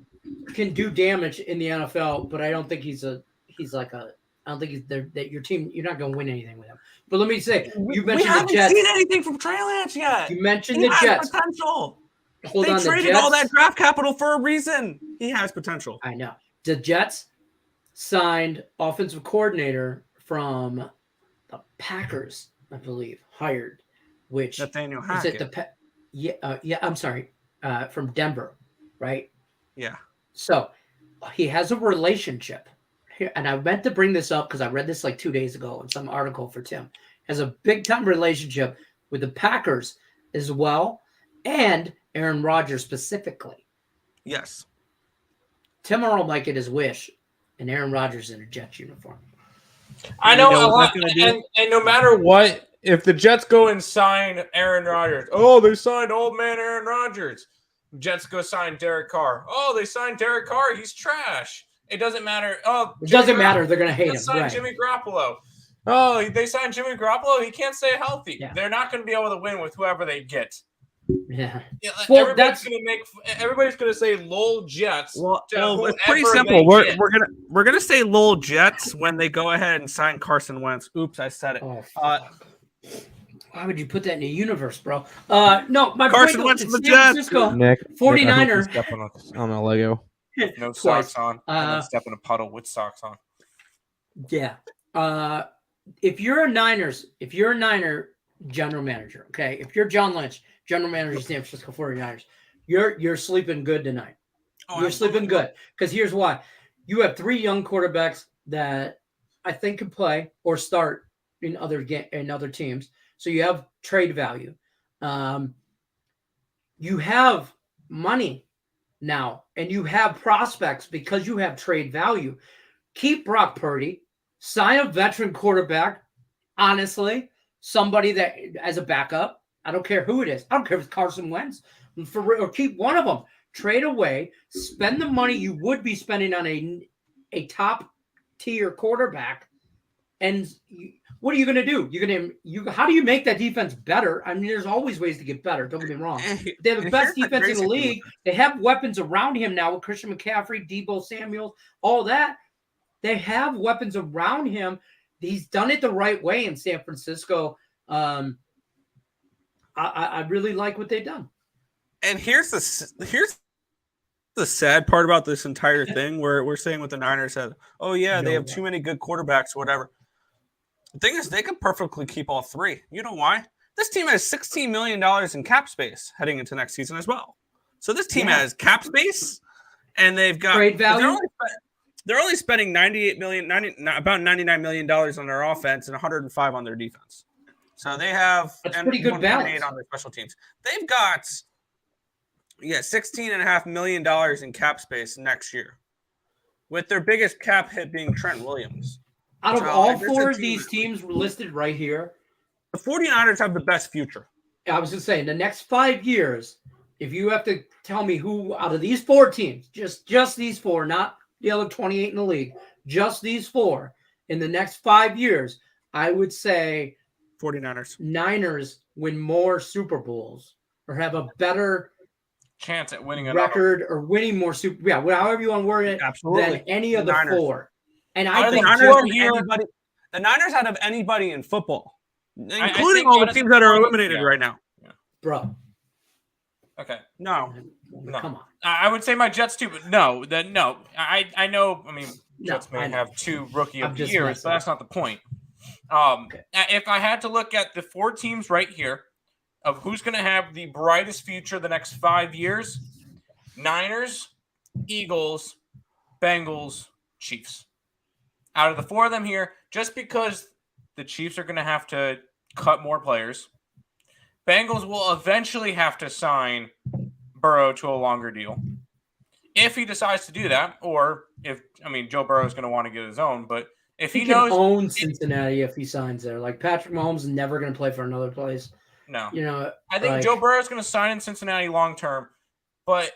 Speaker 1: can do damage in the NFL, but I don't think I don't think he's there. That your team, you're not going to win anything with him. But let me say, you mentioned the Jets. We haven't
Speaker 2: seen anything from Trey Lance yet.
Speaker 1: You mentioned the Jets.
Speaker 2: Potential. They traded all that draft capital for a reason. He has potential.
Speaker 1: I know. The Jets signed offensive coordinator from the Packers, I believe, hired, which
Speaker 2: Nathaniel Hackett.
Speaker 1: I'm sorry, from Denver, right?
Speaker 2: Yeah.
Speaker 1: So he has a relationship here, and I meant to bring this up because I read this like 2 days ago in some article for Tim. Has a big time relationship with the Packers as well, and Aaron Rodgers specifically.
Speaker 2: Yes.
Speaker 1: Tim Earl might get his wish, and Aaron Rodgers in a Jets uniform.
Speaker 3: I know, and no matter what, if the Jets go and sign Aaron Rodgers, they signed old man Aaron Rodgers. Jets go sign Derek Carr. They signed Derek Carr. He's trash. It doesn't matter.
Speaker 1: It doesn't matter. They're going to hate him.
Speaker 3: Sign Jimmy Garoppolo. They signed Jimmy Garoppolo. He can't stay healthy. Yeah. They're not going to be able to win with whoever they get.
Speaker 1: Yeah.
Speaker 3: Well, everybody's going to say "lol Jets."
Speaker 2: Well, it's pretty simple. We're gonna say "lol Jets" when they go ahead and sign Carson Wentz. Oops, I said it.
Speaker 1: Why would you put that in the universe, bro? No, my
Speaker 2: Carson
Speaker 1: point
Speaker 2: Wentz
Speaker 1: is
Speaker 2: from the
Speaker 1: San
Speaker 2: Jets.
Speaker 1: Francisco
Speaker 4: Nick,
Speaker 1: 49er.
Speaker 4: Step on a Lego.
Speaker 3: No
Speaker 1: Twice.
Speaker 3: socks on, and then step in a puddle with socks on.
Speaker 1: Yeah. If you're a Niner general manager, okay, if you're John Lynch, general manager of San Francisco 49ers, you're sleeping good tonight. You're sleeping good. Because here's why. You have 3 young quarterbacks that I think can play or start in other teams. So you have trade value. You have money now, and you have prospects because you have trade value. Keep Brock Purdy, sign a veteran quarterback, honestly, somebody that as a backup. I don't care who it is. I don't care if it's Carson Wentz, or keep one of them. Trade away, spend the money you would be spending on a top tier quarterback, and what are you going to do? How do you make that defense better? I mean, there's always ways to get better. Don't get me wrong. They have the best defense in the league. They have weapons around him now with Christian McCaffrey, Deebo Samuel, all that. They have weapons around him. He's done it the right way in San Francisco. I really like what they've done.
Speaker 2: And here's the sad part about this entire thing, where we're saying what the Niners said. Oh yeah, they have too many good quarterbacks or whatever. The thing is, they could perfectly keep all 3. You know why? This team has $16 million in cap space heading into next season as well. So this team has cap space, and they've got
Speaker 1: trade value.
Speaker 2: They're only spending about $99 million on their offense and 105 on their defense. So they have
Speaker 1: pretty good balance
Speaker 2: on their special teams. They've got $16.5 million in cap space next year, with their biggest cap hit being Trent Williams.
Speaker 1: Out of all 4 of these teams listed right here,
Speaker 2: the 49ers have the best future.
Speaker 1: I was just saying, the next 5 years, if you have to tell me who out of these 4 teams, just these 4, not the other 28 in the league, just these 4, in the next 5 years, I would say
Speaker 2: 49ers.
Speaker 1: Niners win more Super Bowls or have a better
Speaker 3: chance at winning
Speaker 1: record or winning more however you want to word it, than any of the
Speaker 2: Niners.
Speaker 1: 4. And I think
Speaker 2: the Niners out of anybody in football, including all the teams that are eliminated right now.
Speaker 3: Yeah.
Speaker 1: Bro.
Speaker 3: Okay.
Speaker 2: No.
Speaker 1: Come on.
Speaker 3: I would say my Jets too, but no. I know. I mean, Jets may have 2 rookie of the years, but that's not the point. If I had to look at the 4 teams right here of who's going to have the brightest future the next 5 years, Niners, Eagles, Bengals, Chiefs. Out of the 4 of them here, just because the Chiefs are going to have to cut more players, Bengals will eventually have to sign Burrow to a longer deal. If he decides to do that, or Joe Burrow is going to want to get his own, but if he knows,
Speaker 1: own Cincinnati if he signs there. Like Patrick Mahomes is never going to play for another place.
Speaker 2: No.
Speaker 3: I think Joe Burrow is going to sign in Cincinnati long term, but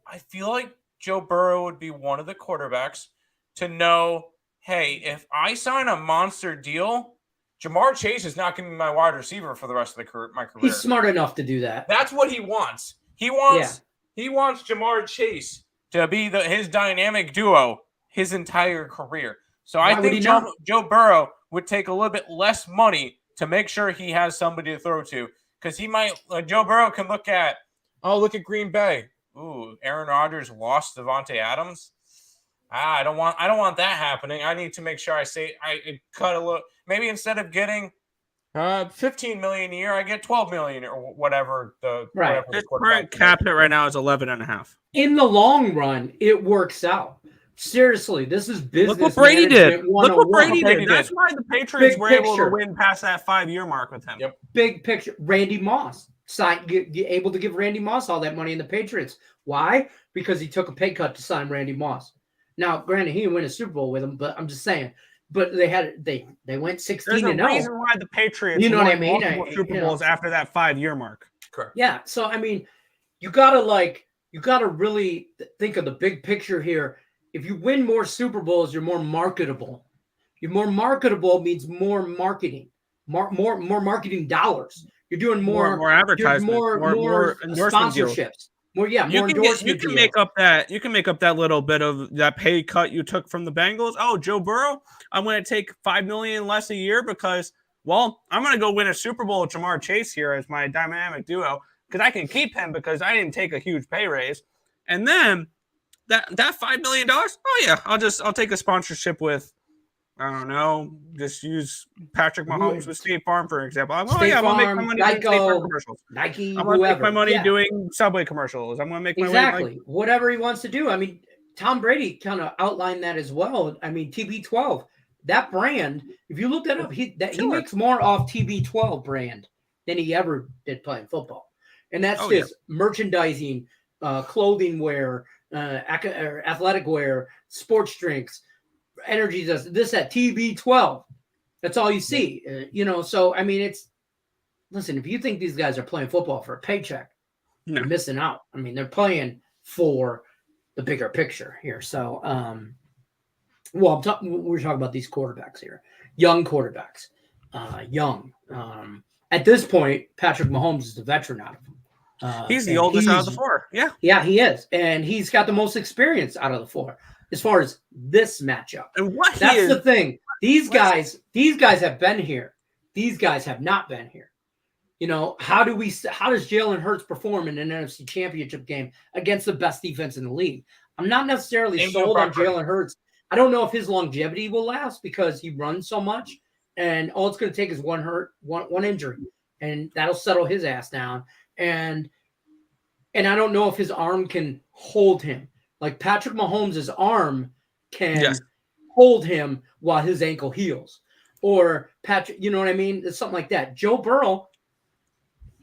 Speaker 3: I feel like Joe Burrow would be one of the quarterbacks to know, hey, if I sign a monster deal, Jamar Chase is not going to be my wide receiver for the rest of my career.
Speaker 1: He's smart enough to do that.
Speaker 3: That's what he wants. He wants Jamar Chase to be his dynamic duo his entire career. So I think Joe Burrow would take a little bit less money to make sure he has somebody to throw to, because he might. Joe Burrow can look at Green Bay. Ooh, Aaron Rodgers lost Devontae Adams. I don't want that happening. I need to make sure I cut a little. Maybe instead of getting $15 million a year, I get $12 million or whatever
Speaker 2: His current cap hit right now is 11.5.
Speaker 1: In the long run, it works out. Seriously, this is business.
Speaker 2: Look what Brady did.
Speaker 1: Look
Speaker 2: what Brady did. That's why the Patriots were able to win past that 5-year mark with him.
Speaker 3: Yep.
Speaker 1: Big picture. Randy Moss able to give Randy Moss all that money in the Patriots. Why? Because he took a pay cut to sign Randy Moss. Now, granted, he didn't win a Super Bowl with him, but I'm just saying. But they went 16-0.
Speaker 2: There's a reason why the Patriots
Speaker 1: won
Speaker 2: what I mean? Super Bowls after that 5-year mark.
Speaker 3: Correct.
Speaker 1: Yeah. So I mean, you gotta really think of the big picture here. If you win more Super Bowls, you're more marketable. You're more marketable means more marketing, more marketing dollars. You're doing more
Speaker 2: advertising, more
Speaker 1: sponsorships. Deals. More endorsement.
Speaker 2: You can make up that little bit of that pay cut you took from the Bengals. Oh, Joe Burrow, I'm going to take $5 million less a year because well, I'm going to go win a Super Bowl with Jamar Chase here as my dynamic duo because I can keep him because I didn't take a huge pay raise. And then that $5 million, oh yeah, I'll take a sponsorship with, I don't know, just use Patrick Mahomes with State Farm, for example. I'm going to make my money doing State Farm commercials.
Speaker 1: Nike,
Speaker 2: I'm going to make my money doing Subway commercials. I'm going to make my
Speaker 1: money whatever he wants to do. I mean, Tom Brady kind of outlined that as well. I mean, TB12, that brand, if you look that up, he makes more off TB12 brand than he ever did playing football. And that's merchandising, clothing wear, athletic wear, sports drinks, energy does this at TB12. That's all you see. So I mean, listen, if you think these guys are playing football for a paycheck, you're missing out. I mean, they're playing for the bigger picture here. So we're talking about these quarterbacks here, young quarterbacks, at this point, Patrick Mahomes is the veteran out of them.
Speaker 2: He's the oldest out of the four.
Speaker 1: Yeah, he is. And he's got the most experience out of the four as far as this matchup.
Speaker 2: And
Speaker 1: that's the thing. These guys have been here. These guys have not been here. How does Jalen Hurts perform in an NFC Championship game against the best defense in the league? I'm not necessarily sold on Jalen Hurts. I don't know if his longevity will last because he runs so much, and all it's going to take is one injury, and that'll settle his ass down. And I don't know if his arm can hold him. Like Patrick Mahomes' arm can hold him while his ankle heals. Or Patrick, you know what I mean? It's something like that. Joe Burrow,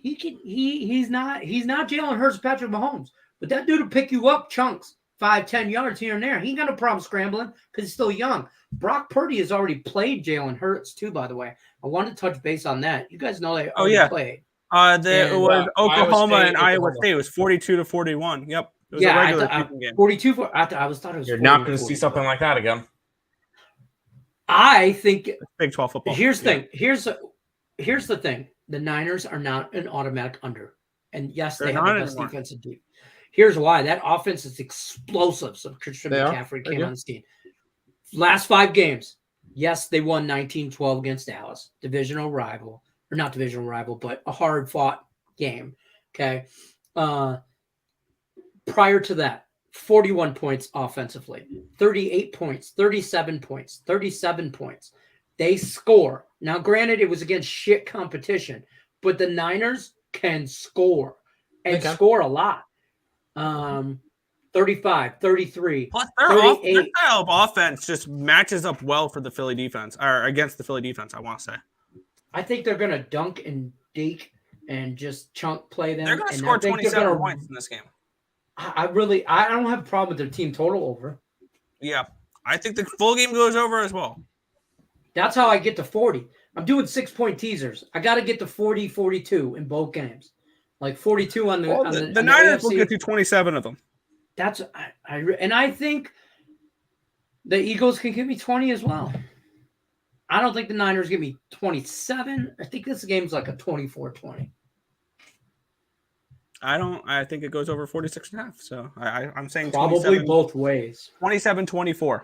Speaker 1: he's not Jalen Hurts, Patrick Mahomes. But that dude will pick you up chunks, 5-10 yards here and there. He ain't got no problem scrambling because he's still young. Brock Purdy has already played Jalen Hurts too, by the way. I wanted to touch base on that. You guys know they already played.
Speaker 2: It was Oklahoma and Iowa State. It was 42-41. Yep. It was a regular game.
Speaker 1: 42. I thought it was.
Speaker 3: You're not going to see something like that again.
Speaker 1: I think
Speaker 2: Big 12 football.
Speaker 1: Here's the thing. The thing. The Niners are not an automatic under, and yes, they have the best defensive deep. Here's why: that offense is explosive. So Christian McCaffrey came on the scene. Last 5 games, yes, they won 19-12 against Dallas, divisional rival. Or not divisional rival, but a hard-fought game, okay? Prior to that, 41 points offensively, 38 points, 37 points, 37 points. They score. Now, granted, it was against shit competition, but the Niners can score and score a lot. 35, 33,
Speaker 2: Plus, their style of offense just matches up well for the Philly defense, or against the Philly defense, I want to say.
Speaker 1: I think they're going to dunk and deke and just chunk play them.
Speaker 2: They're going to score 27 points in this game.
Speaker 1: I don't have a problem with their team total over.
Speaker 2: Yeah. I think the full game goes over as well.
Speaker 1: That's how I get to 40. I'm doing 6-point teasers. I got to get to 40, 42 in both games. Like 42 on the
Speaker 2: the Niners will get you 27 of them.
Speaker 1: And I think the Eagles can give me 20 as well. I don't think the Niners give me 27. I think this game's like a 24-20.
Speaker 2: I think it goes over 46.5. So I'm saying
Speaker 1: probably both ways.
Speaker 2: 27-24.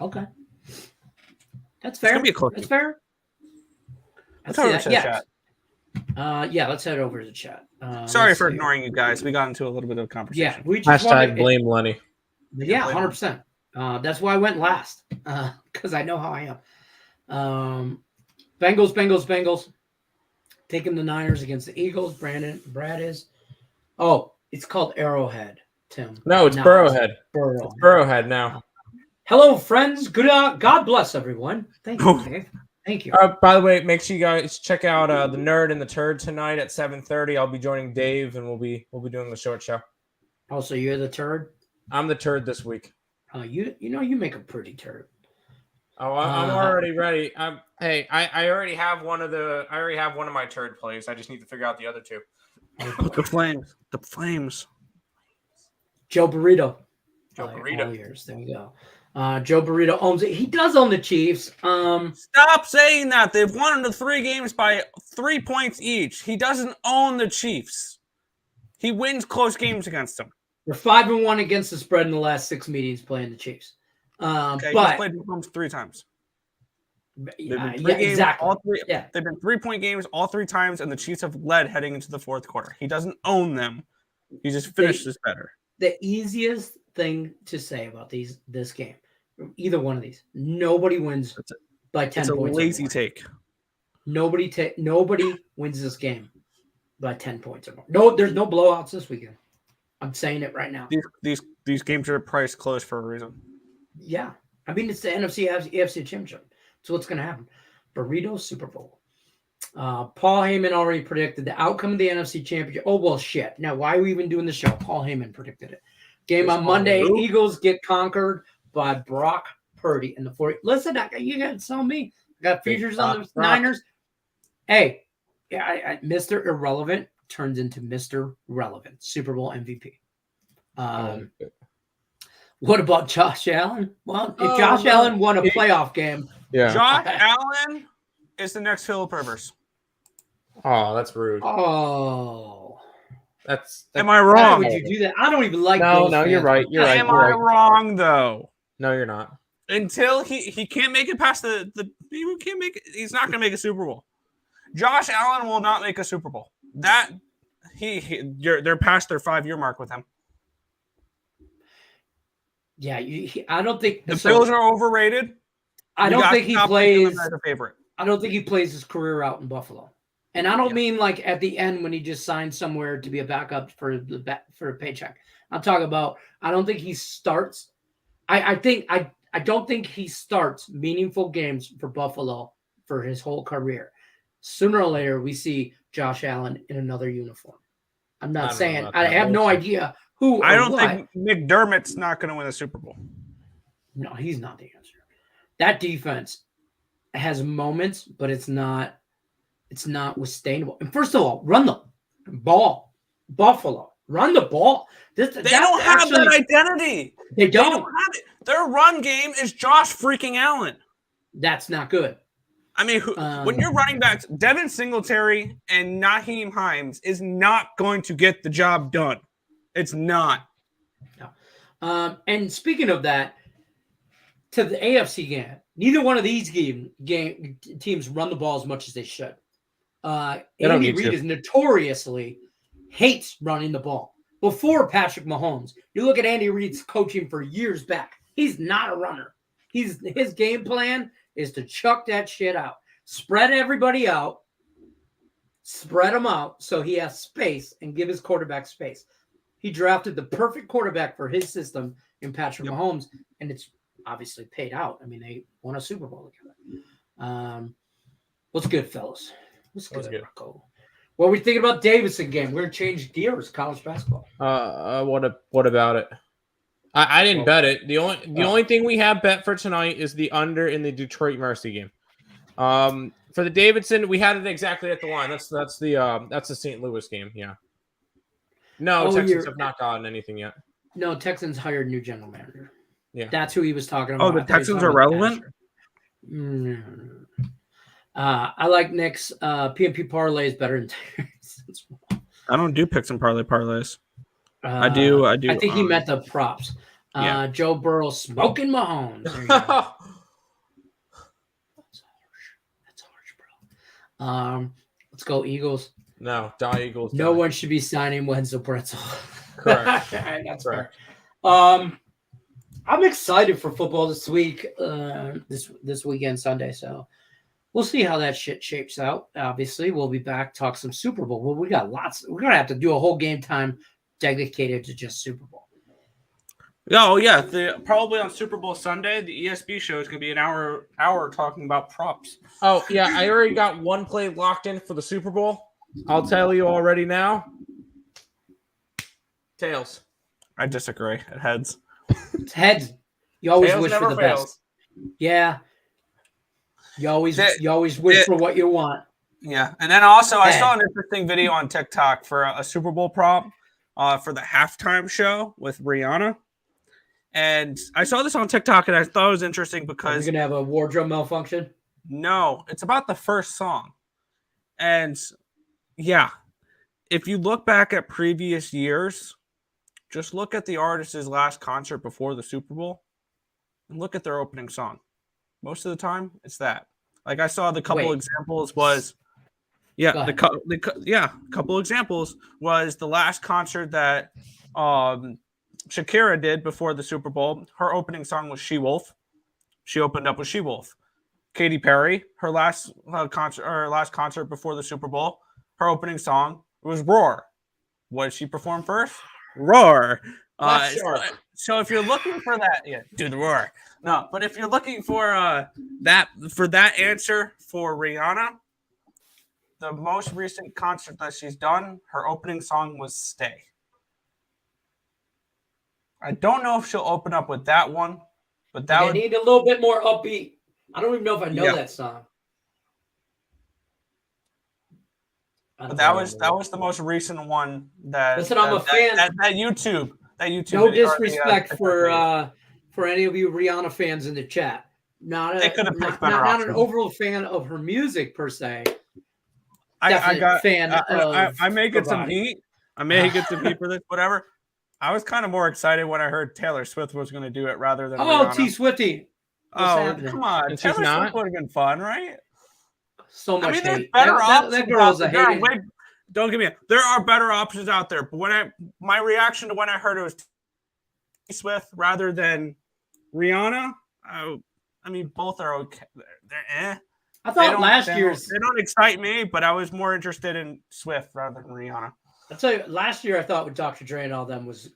Speaker 1: Okay. That's fair. That's fair.
Speaker 2: Let's head over to the chat.
Speaker 1: Let's head over to the chat.
Speaker 2: Sorry for ignoring you guys. We got into a little bit of conversation.
Speaker 1: Yeah, we just
Speaker 3: blame Lenny.
Speaker 1: Yeah, 100%. That's why I went last, because I know how I am. Bengals. Taking the Niners against the Eagles. Brad is. Oh, it's called Arrowhead, Tim.
Speaker 3: No, it's Burrowhead. It's Burrowhead now.
Speaker 1: Hello, friends. God bless everyone. Thank you, Dave. Thank you.
Speaker 3: By the way, make sure you guys check out the Nerd and the Turd tonight at 7:30. I'll be joining Dave, and we'll be doing the short show.
Speaker 1: Oh, so you're the Turd?
Speaker 3: I'm the Turd this week.
Speaker 1: You make a pretty turd.
Speaker 3: Oh, I'm already ready. I already have one of my turd plays. I just need to figure out the other two.
Speaker 2: The flames.
Speaker 1: Joe Burrito.
Speaker 3: Burrito.
Speaker 1: There you go. Joe Burrito owns it. He does own the Chiefs.
Speaker 2: Stop saying that. They've won the 3 games by 3 points each. He doesn't own the Chiefs. He wins close games against them.
Speaker 1: We're 5-1 against the spread in the last 6 meetings playing the Chiefs.
Speaker 2: But he's played Mahomes 3 times. They've been three games,
Speaker 1: exactly.
Speaker 2: all three.
Speaker 1: Yeah.
Speaker 2: They've been 3-point games all 3 times, and the Chiefs have led heading into the fourth quarter. He doesn't own them. He just finishes better.
Speaker 1: The easiest thing to say about this game, either one of these, nobody wins by 10
Speaker 2: It's a
Speaker 1: points.
Speaker 2: lazy take.
Speaker 1: Nobody wins this game by 10 points or more. No, there's no blowouts this weekend. I'm saying it right now.
Speaker 2: These games are priced close for a reason.
Speaker 1: Yeah. I mean, it's the NFC AFC Championship. So what's going to happen? Burrito Super Bowl. Paul Heyman already predicted the outcome of the NFC Championship. Oh, well, shit. Now, why are we even doing the show? Paul Heyman predicted it. Game on Monday, Eagles get conquered by Brock Purdy in the 40. Listen, you got to tell me. I got futures on the Niners. Hey, Mr. Irrelevant turns into Mr. Relevant, Super Bowl MVP. What about Josh Allen? Well, if Josh Allen won a playoff game.
Speaker 3: Yeah.
Speaker 2: Josh Allen is the next Phillip Rivers.
Speaker 3: Oh, that's rude.
Speaker 1: Oh.
Speaker 2: That's Am I wrong?
Speaker 1: Why would you do that? I don't even like
Speaker 3: No, you're right. You're right.
Speaker 2: Am I wrong, though?
Speaker 3: No, you're not.
Speaker 2: Until he can't make it past he can't make it. He's not going to make a Super Bowl. Josh Allen will not make a Super Bowl. That they're past their 5-year mark with him.
Speaker 1: Yeah, I don't think
Speaker 2: the Bills are overrated.
Speaker 1: I don't think he plays
Speaker 2: as a favorite.
Speaker 1: I don't think he plays his career out in Buffalo. And I don't mean like at the end when he just signed somewhere to be a backup for a paycheck. I'm talking about I don't think he starts. I don't think he starts meaningful games for Buffalo for his whole career. Sooner or later, we see Josh Allen in another uniform. I'm not saying I have no idea who.
Speaker 2: I don't think McDermott's not going to win a Super Bowl.
Speaker 1: No, he's not the answer. That defense has moments, but it's not sustainable. And first of all, run the ball, Buffalo. Run the ball.
Speaker 2: They don't have that identity.
Speaker 1: They don't
Speaker 2: have it. Their run game is Josh freaking Allen.
Speaker 1: That's not good.
Speaker 2: I mean, when you're running backs, Devin Singletary and Naheem Hines is not going to get the job done. It's not.
Speaker 1: No. And speaking of that, to the AFC game, neither one of these teams run the ball as much as they should. Andy Reid is notoriously hates running the ball. Before Patrick Mahomes, you look at Andy Reid's coaching for years back. He's not a runner. His game plan is to chuck that shit out. Spread everybody out. Spread them out so he has space and give his quarterback space. He drafted the perfect quarterback for his system in Patrick Mahomes, and it's obviously paid out. I mean, they won a Super Bowl together. What's good, fellas? What's good, Rocco? What are we thinking about Davidson game? We're going to change gears, college basketball.
Speaker 3: What about it? I didn't bet it. The only thing we have bet for tonight is the under in the Detroit Mercy game. For the Davidson, we had it exactly at the line. That's the St. Louis game. Yeah. No, Texans have not gotten anything yet.
Speaker 1: No, Texans hired new general manager.
Speaker 3: Yeah,
Speaker 1: that's who he was talking about.
Speaker 2: Oh, the Texans are relevant.
Speaker 1: I like Nick's PNP parlays better than Texans.
Speaker 2: I don't do picks and parlays. I do.
Speaker 1: I think he meant the props. Joe Burrow smoking Mahomes. There you go. That's harsh, bro. Let's go Eagles.
Speaker 3: No, die Eagles.
Speaker 1: No one should be signing Wenzel Pretzel.
Speaker 3: Correct.
Speaker 1: That's correct. I'm excited for football this week. This weekend, Sunday. So we'll see how that shit shapes out. Obviously, we'll be back, talk some Super Bowl. Well, we got lots. We're gonna have to do a whole game time dedicated to just Super Bowl.
Speaker 2: Oh yeah, probably on Super Bowl Sunday, the ESB show is gonna be an hour talking about props.
Speaker 3: Oh yeah, I already got one play locked in for the Super Bowl. I'll tell you already now. Tails.
Speaker 2: I disagree. It heads.
Speaker 1: It's heads. You always
Speaker 2: Tails
Speaker 1: wish for the
Speaker 2: fails.
Speaker 1: best. Yeah. You always wish for what you want.
Speaker 2: Yeah, and then also I saw an interesting video on TikTok for a Super Bowl prop for the halftime show with Rihanna. And I saw this on TikTok and I thought it was interesting because
Speaker 1: you're gonna have a wardrobe malfunction.
Speaker 2: No, it's about the first song. And yeah, if you look back at previous years, just look at the artist's last concert before the Super Bowl and look at their opening song. Most of the time, it's that. Like I saw the couple
Speaker 1: Wait.
Speaker 2: examples was, couple examples was the last concert that Shakira did before the Super Bowl. Her opening song was She Wolf. She opened up with She Wolf. Katy Perry, her last concert before the Super Bowl, her opening song was Roar. What did she perform first? Roar. So if you're looking for that, do the roar. No, but if you're looking for that answer for Rihanna, the most recent concert that she's done, her opening song was Stay. I don't know if she'll open up with that one, but
Speaker 1: I need a little bit more upbeat. I don't even know if I know that song.
Speaker 2: But that was the most recent one that.
Speaker 1: Listen, I'm a fan.
Speaker 2: That YouTube.
Speaker 1: No disrespect for any of you Rihanna fans in the chat. Not an overall fan of her music per se.
Speaker 2: I may get some heat. I may get some heat for this. Whatever. I was kind of more excited when I heard Taylor Swift was going to do it rather than Rihanna.
Speaker 1: T Swifty.
Speaker 2: Come on, Taylor Swift would have been fun, right?
Speaker 1: So much.
Speaker 2: There's better options. That girl's a hater. Don't get me. There are better options out there, but my reaction to when I heard it was Taylor Swift rather than Rihanna. I mean, both are okay. They're
Speaker 1: I thought last year's
Speaker 2: they don't excite me, but I was more interested in Swift rather than Rihanna.
Speaker 1: I'll tell you, last year I thought with Dr. Dre and all them was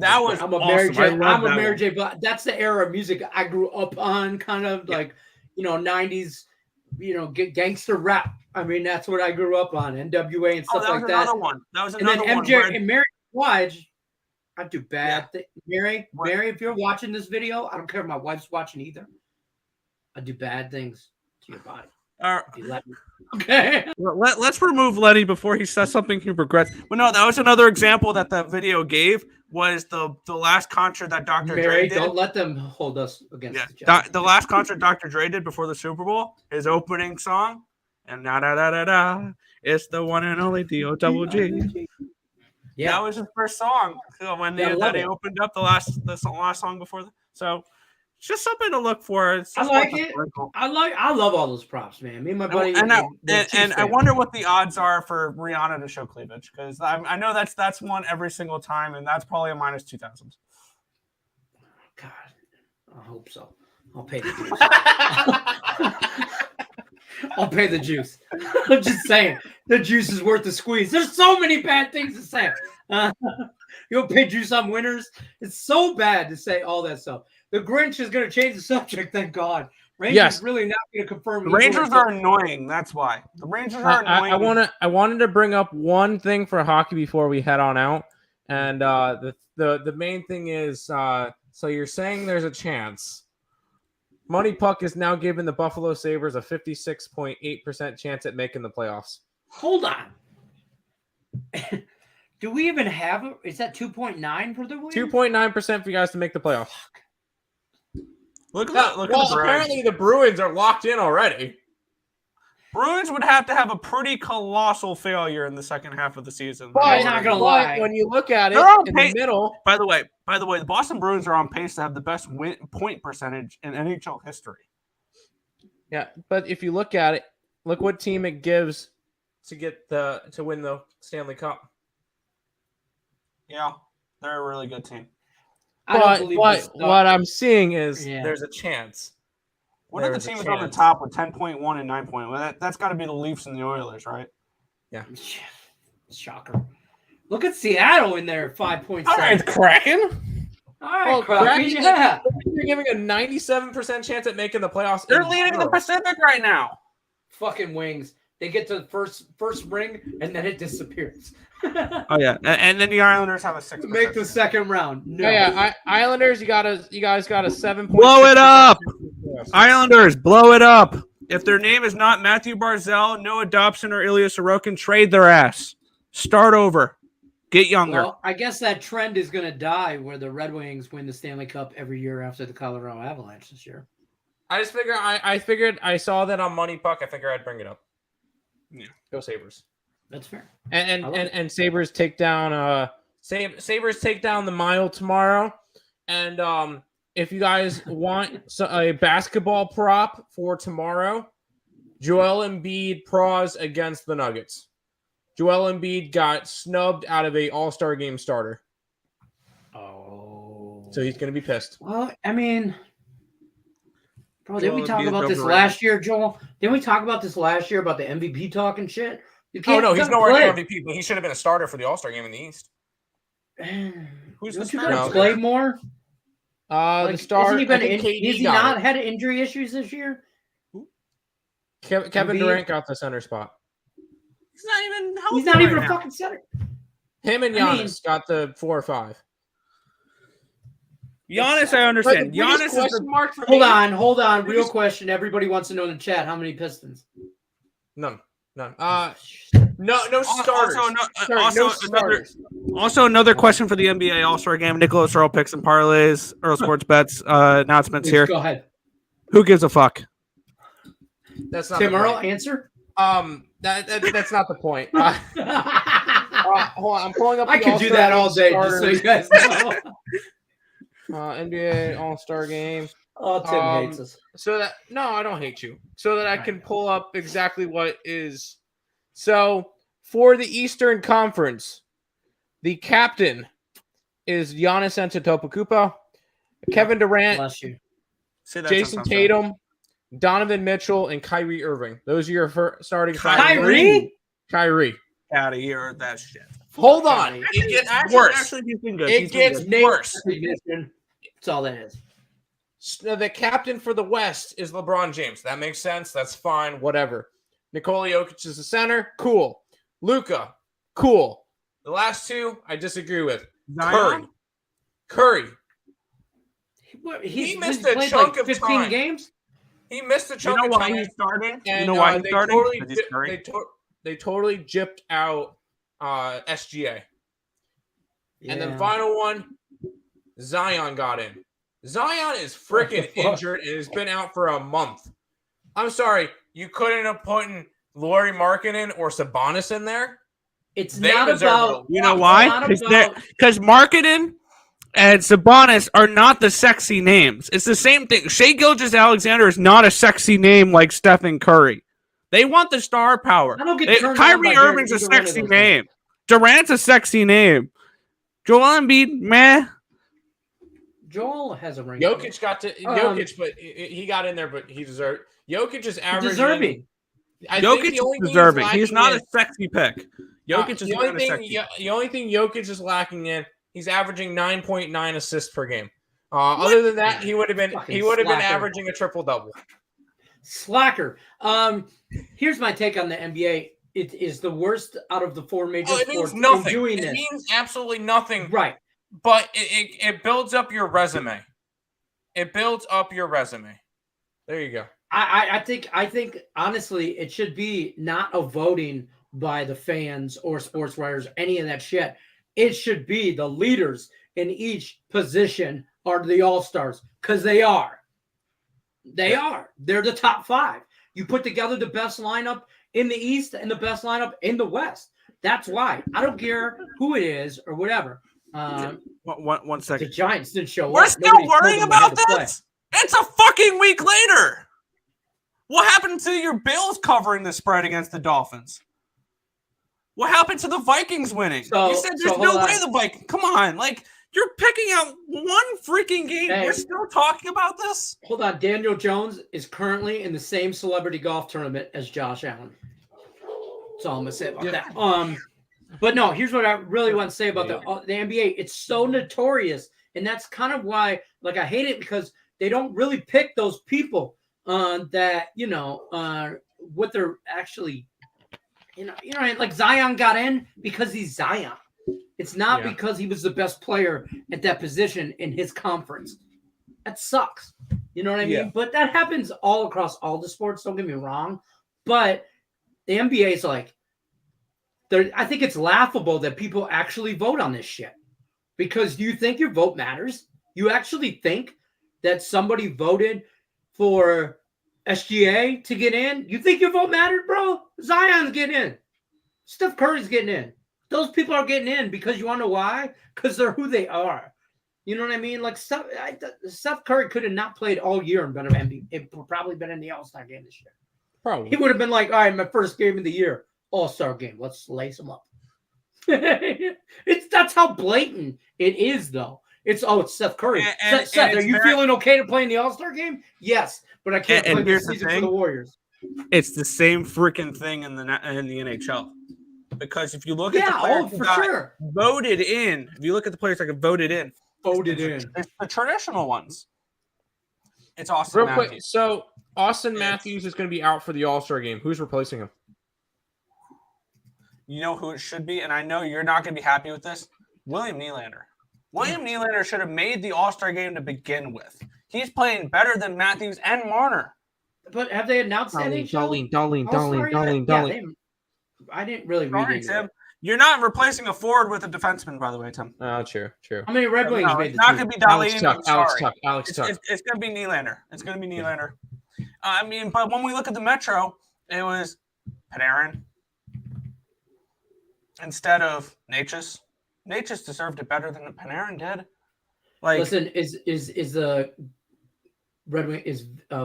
Speaker 2: I'm a Mary
Speaker 1: J, but that's the era of music I grew up on, kind of like 90s, gangster rap. I mean, that's what I grew up on, NWA and stuff like that.
Speaker 2: Another one. That was another one.
Speaker 1: And then MJ and Mary Blige, I do bad things. Mary, if you're watching this video, I don't care if my wife's watching either. I do bad things to your body. Okay.
Speaker 2: Well, let's remove Lenny before he says something he regrets. But no, that was another example that the video gave was the last concert that Dr. Dre did.
Speaker 1: Don't let them hold us against
Speaker 2: the last concert Dr. Dre did before the Super Bowl, his opening song, and da it's the one and only D-O-double-G. Yeah, that was his first song when he opened up the last song before. So. It's just something to look for.
Speaker 1: I like it. I love all those props, man. Me and my buddy.
Speaker 2: And I wonder what the odds are for Rihanna to show cleavage because I know that's one every single time, and that's probably a minus 2,000.
Speaker 1: God, I hope so. I'll pay the juice. I'll pay the juice. I'm just saying, the juice is worth the squeeze. There's so many bad things to say. You'll pay juice on winners. It's so bad to say all that stuff. The Grinch is going to change the subject, thank God. Rangers really not going to confirm.
Speaker 2: The Rangers are annoying. That's why. The Rangers are annoying.
Speaker 3: I wanted to bring up one thing for hockey before we head on out. And the main thing is, so you're saying there's a chance. Money Puck is now giving the Buffalo Sabres a 56.8% chance at making the playoffs.
Speaker 1: Hold on. Do we even have is that 2.9 for the win?
Speaker 3: 2.9% for you guys to make the playoffs.
Speaker 2: Look at the
Speaker 3: apparently the Bruins are locked in already.
Speaker 2: Bruins would have to have a pretty colossal failure in the second half of the season.
Speaker 1: Well, I'm not gonna lie.
Speaker 3: When you look at it in the middle.
Speaker 2: By the way, the Boston Bruins are on pace to have the best point percentage in NHL history.
Speaker 3: Yeah, but if you look at it, look what team it gives to win the Stanley Cup.
Speaker 2: Yeah, they're a really good team.
Speaker 3: But what I'm seeing is there's a chance.
Speaker 2: What are the teams on the top with 10.1 and 9.1? Well, that's got to be the Leafs and the Oilers, right?
Speaker 3: Yeah.
Speaker 1: Shocker. Look at Seattle in there, 5.7.
Speaker 3: All right, Kraken.
Speaker 1: All right, Kraken. Yeah.
Speaker 3: You're giving a 97% chance at making the playoffs.
Speaker 2: They're leading the Pacific right now.
Speaker 1: Fucking Wings. They get to the first ring, and then it disappears.
Speaker 2: Oh yeah, and then the Islanders have a 6%.
Speaker 1: Make the second round. No.
Speaker 3: Yeah, Islanders. You guys got a 7.
Speaker 2: Blow it up, Islanders. Blow it up. If their name is not Matthew Barzal, Noah Dobson, or Ilya Sorokin, trade their ass. Start over. Get younger.
Speaker 1: Well, I guess that trend is going to die where the Red Wings win the Stanley Cup every year after the Colorado Avalanche this year.
Speaker 3: I just figured. I figured I saw that on Money Puck. I figured I'd bring it up.
Speaker 2: Yeah,
Speaker 3: go Sabres.
Speaker 1: That's fair.
Speaker 3: And Sabres take down Sabres take down the Mile tomorrow. And if you guys want a basketball prop for tomorrow, Joel Embiid pros against the Nuggets. Joel Embiid got snubbed out of a All-Star game starter.
Speaker 1: Oh.
Speaker 3: So he's going to be pissed.
Speaker 1: Well, I mean, bro, didn't we
Speaker 3: Joel
Speaker 1: talk
Speaker 3: Embiid's
Speaker 1: about this
Speaker 3: overrated.
Speaker 1: last year, Joel? Didn't we talk about this last year about the MVP talk and shit? You
Speaker 3: Oh,
Speaker 1: can't
Speaker 3: no, he's
Speaker 1: gotta
Speaker 3: nowhere near
Speaker 1: play.
Speaker 3: MVP, but he should have been a starter for the All-Star game in the East. Who's the
Speaker 1: Don't you
Speaker 3: starter?
Speaker 1: gotta play more?
Speaker 3: The star.
Speaker 1: Hasn't he been
Speaker 3: I think KD
Speaker 1: has he
Speaker 3: got
Speaker 1: not
Speaker 3: it.
Speaker 1: had injury issues this year?
Speaker 3: Kevin
Speaker 1: Embiid?
Speaker 3: Durant got the center spot.
Speaker 2: He's not even healthy.
Speaker 1: He's not even
Speaker 2: right
Speaker 1: a
Speaker 2: now.
Speaker 1: fucking center.
Speaker 3: Him and
Speaker 1: I
Speaker 3: Giannis
Speaker 1: mean-
Speaker 3: got the 4 or 5.
Speaker 2: Giannis, I understand.
Speaker 3: But the biggest
Speaker 2: Giannis is
Speaker 3: question mark for
Speaker 1: Hold
Speaker 3: me-
Speaker 1: on. Real
Speaker 3: Biggest-
Speaker 1: question. Everybody wants to know in the chat how many Pistons.
Speaker 3: None. No starters.
Speaker 2: Also, another question for the NBA All-Star Game. Nicholas Earl picks and parlays. Earl Sports Bets announcements
Speaker 1: Please
Speaker 2: here.
Speaker 1: go ahead.
Speaker 2: Who gives a fuck?
Speaker 3: That's not
Speaker 1: Tim
Speaker 3: the
Speaker 1: Earl,
Speaker 3: point.
Speaker 1: answer.
Speaker 3: That's not the point. Hold on, I'm pulling up.
Speaker 1: I
Speaker 3: the
Speaker 1: could do
Speaker 3: All-Star
Speaker 1: that all
Speaker 3: Game
Speaker 1: day, just so you guys know.
Speaker 3: NBA All-Star Game.
Speaker 1: Oh, Tim hates us.
Speaker 3: So that I don't hate you. So that I can pull up exactly what is. So for the Eastern Conference, the captain is Giannis Antetokounmpo, Kevin Durant,
Speaker 1: Bless you.
Speaker 2: Say that
Speaker 3: Jason
Speaker 2: sometime.
Speaker 3: Tatum, Donovan Mitchell, and Kyrie Irving. Those are your starting five.
Speaker 1: Kyrie?
Speaker 3: Kyrie.
Speaker 2: Out of here, that shit.
Speaker 3: Hold on. It gets worse.
Speaker 2: Actually, he's been good.
Speaker 3: It
Speaker 2: He's been
Speaker 3: gets
Speaker 2: good.
Speaker 3: worse.
Speaker 1: Recognition. That's all that is.
Speaker 3: So the captain for the West is LeBron James. That makes sense. That's fine. Whatever. Nikola Jokic is the center. Cool. Luka. Cool. The last two, I disagree with.
Speaker 2: Zion?
Speaker 3: Curry.
Speaker 1: He's
Speaker 3: missed a
Speaker 1: played
Speaker 3: chunk
Speaker 1: like
Speaker 3: of
Speaker 1: 15
Speaker 3: time.
Speaker 1: games.
Speaker 3: He missed a
Speaker 2: You
Speaker 3: chunk
Speaker 2: know
Speaker 3: of
Speaker 2: why
Speaker 3: time.
Speaker 2: he's starting?
Speaker 3: And,
Speaker 2: You know why he's
Speaker 3: they
Speaker 2: starting?
Speaker 3: Totally,
Speaker 2: 'Cause he's Curry.
Speaker 3: they totally gypped out SGA. And then final one, Zion got in. Zion is freaking injured and has been out for a month. I'm sorry, you couldn't have put Lauri Markkanen or Sabonis in there?
Speaker 1: It's
Speaker 3: They
Speaker 1: not
Speaker 3: deserve
Speaker 1: about.
Speaker 3: it.
Speaker 2: You know
Speaker 1: it's
Speaker 2: why?
Speaker 1: not about-
Speaker 2: Because Marketing and Sabonis are not the sexy names. It's the same thing. Shai Gilgeous-Alexander is not a sexy name like Stephen Curry. They want the star power.
Speaker 1: I don't get turned on by
Speaker 2: Kyrie Irving's a
Speaker 1: either one of
Speaker 2: sexy
Speaker 1: those
Speaker 2: name. Durant's a sexy name. Joel Embiid, meh.
Speaker 1: Joel has a ring.
Speaker 3: Jokic got to Jokic, but he got in there, but he deserved. Jokic is averaging.
Speaker 1: Deserving.
Speaker 3: I think
Speaker 2: Jokic
Speaker 3: the only
Speaker 2: is
Speaker 3: thing
Speaker 2: deserving. He's not
Speaker 3: lacking
Speaker 2: a sexy pick. Jokic is
Speaker 3: the
Speaker 2: not
Speaker 3: only
Speaker 2: a
Speaker 3: thing.
Speaker 2: sexy.
Speaker 3: The only thing Jokic is lacking in, he's averaging 9.9 assists per game. Other than that, he would have been
Speaker 1: Fucking
Speaker 3: been
Speaker 1: slacker.
Speaker 3: averaging a triple double.
Speaker 1: Slacker. Here's my take on the NBA. It is the worst out of the four major
Speaker 3: Oh, it means
Speaker 1: sports in
Speaker 3: nothing.
Speaker 1: doing
Speaker 3: It
Speaker 1: this.
Speaker 3: means absolutely nothing.
Speaker 1: Right.
Speaker 3: But it builds up your resume. It builds up your resume. There you go.
Speaker 1: I think honestly it should be not a voting by the fans or sports writers, any of that shit. It should be the leaders in each position are the all-stars, because they are. They are. They're the top five. You put together the best lineup in the East and the best lineup in the West. That's why. I don't care who it is or whatever.
Speaker 2: One
Speaker 1: The
Speaker 2: second.
Speaker 1: Giants didn't show
Speaker 2: We're
Speaker 1: up.
Speaker 2: still
Speaker 1: Nobody told
Speaker 2: worrying
Speaker 1: them they had
Speaker 2: about
Speaker 1: to play.
Speaker 2: this. It's a fucking week later. What happened to your Bills covering the spread against the Dolphins? What happened to the Vikings winning?
Speaker 1: So-
Speaker 2: You said
Speaker 1: so
Speaker 2: there's no
Speaker 1: hold
Speaker 2: way
Speaker 1: on.
Speaker 2: the Vikings. Come on, like you're picking out one freaking game.
Speaker 1: Hey.
Speaker 2: We're still talking about this.
Speaker 1: Hold on. Daniel Jones is currently in the same celebrity golf tournament as Josh Allen. That's all I'm gonna say about that. But no, here's what I really want to say about the NBA. It's so notorious, and that's kind of why, like, I hate it because they don't really pick those people that what they're actually, like Zion got in because he's Zion. It's not because he was the best player at that position in his conference. That sucks. You know what I mean?
Speaker 2: Yeah.
Speaker 1: But that happens all across all the sports. Don't get me wrong. But the NBA is like, I think it's laughable that people actually vote on this shit. Because you think your vote matters? You actually think that somebody voted for SGA to get in? You think your vote mattered, bro? Zion's getting in. Steph Curry's getting in. Those people are getting in because you want to know why? Because they're who they are. You know what I mean? Like Steph Curry could have not played all year and been an MVP. It probably been in the All-Star game this year.
Speaker 3: Probably.
Speaker 1: He would have been like, all right, my first game of the year, All-Star game. Let's lace him up. That's how blatant it is, though. It's Seth Curry. Seth, are you feeling okay to play in the All-Star game? Yes, but I can't play this season for the Warriors.
Speaker 2: It's the same freaking thing in the NHL. Because if you look at the players
Speaker 1: for sure.
Speaker 2: voted in, if you look at the players that got voted in, it's the traditional ones. It's Austin
Speaker 3: Real
Speaker 2: Matthews.
Speaker 3: quick, so Austin Matthews is going to be out for the All-Star game. Who's replacing him?
Speaker 2: You know who it should be, and I know you're not going to be happy with this. William Nylander. William Nylander should have made the All-Star game to begin with. He's playing better than Matthews and Marner.
Speaker 1: But have they announced NHL?
Speaker 3: Darling.
Speaker 1: I didn't really read it.
Speaker 2: Tim. You're not replacing a forward with a defenseman, by the way, Tim.
Speaker 3: Oh, true.
Speaker 1: How many Red Wings made
Speaker 2: it's not going to be Darlene.
Speaker 3: Alex Tuck.
Speaker 2: It's going to be Nylander. It's going to be Nylander. But when we look at the Metro, it was Panarin instead of Natchez. Natchez deserved it better than Panarin did.
Speaker 1: Listen, is the Red Wing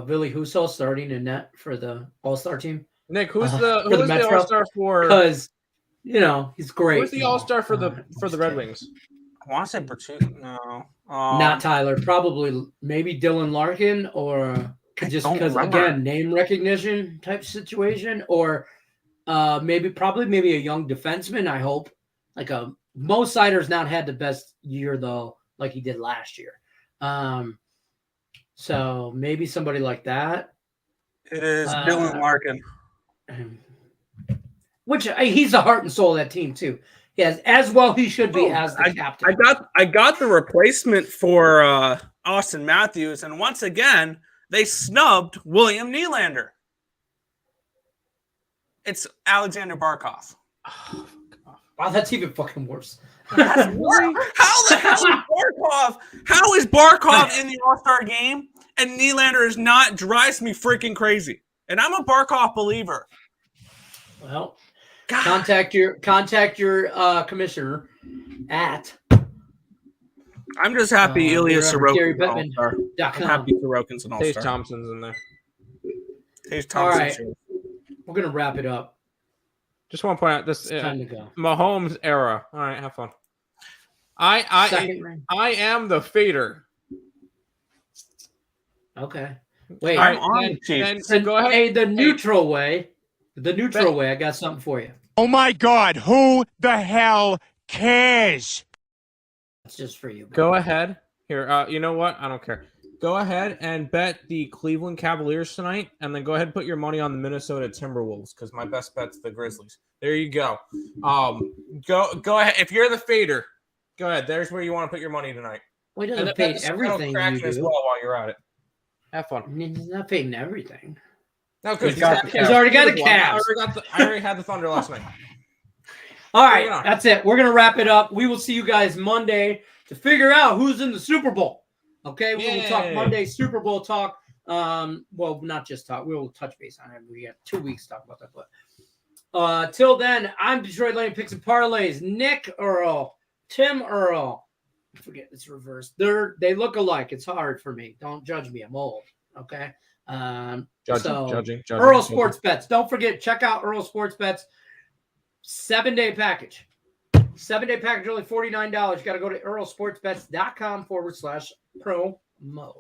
Speaker 1: Billy Husso starting in net for the All-Star team?
Speaker 3: Nick, who's the All-Star for?
Speaker 1: Because he's great.
Speaker 3: Who's the All-Star for the Red Wings?
Speaker 2: I want to say Bertuzzi. No,
Speaker 1: not Tyler. Probably maybe Dylan Larkin, or just because again name recognition type situation, or maybe a young defenseman. I hope Mo Seider's not had the best year though, like he did last year. So maybe somebody like that.
Speaker 2: It is Dylan Larkin.
Speaker 1: Which he's the heart and soul of that team too. Yes, as well he should be as the captain.
Speaker 2: I got the replacement for Austin Matthews, and once again they snubbed William Nylander. It's Alexander Barkov.
Speaker 1: Oh, wow, that's even fucking worse.
Speaker 2: That's worse. How is Barkov in the All-Star game and Nylander is not? Drives me freaking crazy. And I'm a Barkov believer.
Speaker 1: Well, contact your commissioner at.
Speaker 2: I'm just happy Ilya Sorokin's
Speaker 1: I'm
Speaker 2: happy Sorokin's an All-Star.
Speaker 3: Tage Thompson's in there.
Speaker 2: Tage Thompson.
Speaker 1: All right. We're gonna wrap it up.
Speaker 3: Just want to point out this
Speaker 1: time to go.
Speaker 3: Mahomes era. All right, have fun. I am the fader.
Speaker 1: Okay. Wait.
Speaker 2: I'm on
Speaker 3: then go ahead.
Speaker 1: Hey, the neutral way. I got something for you.
Speaker 4: Oh my God! Who the hell cares?
Speaker 1: It's just for you.
Speaker 3: Go ahead. Here, you know what? I don't care. Go ahead and bet the Cleveland Cavaliers tonight, and then go ahead and put your money on the Minnesota Timberwolves because my best bet's the Grizzlies. There you go. Go ahead. If you're the fader, go ahead. There's where you want to put your money tonight.
Speaker 1: Well, he doesn't pay everything you do.
Speaker 3: As well while you're at it. Have fun.
Speaker 1: He's not paying everything.
Speaker 3: No, because
Speaker 1: he's already got the Cavs.
Speaker 3: I already had the Thunder last night.
Speaker 1: All right, that's it. We're gonna wrap it up. We will see you guys Monday to figure out who's in the Super Bowl. Okay, we will talk Monday Super Bowl talk. Well, not just talk. We will touch base on it. We have 2 weeks to talk about that. But till then, I'm Detroit Lenny Picks and Parlays. Nick Earl, Tim Earl. I forget it's reversed. They look alike. It's hard for me. Don't judge me. I'm old. Okay.
Speaker 3: Judging.
Speaker 1: Earl Sports Bets. Don't forget, check out Earl Sports Bets. 7-day package. 7-day package, only $49. You got to go to earlsportsbets.com/promo.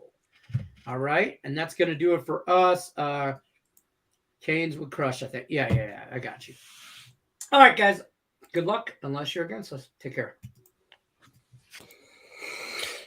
Speaker 1: All right. And that's going to do it for us. Canes would crush, I think. Yeah. I got you. All right, guys. Good luck, unless you're against us. Take care.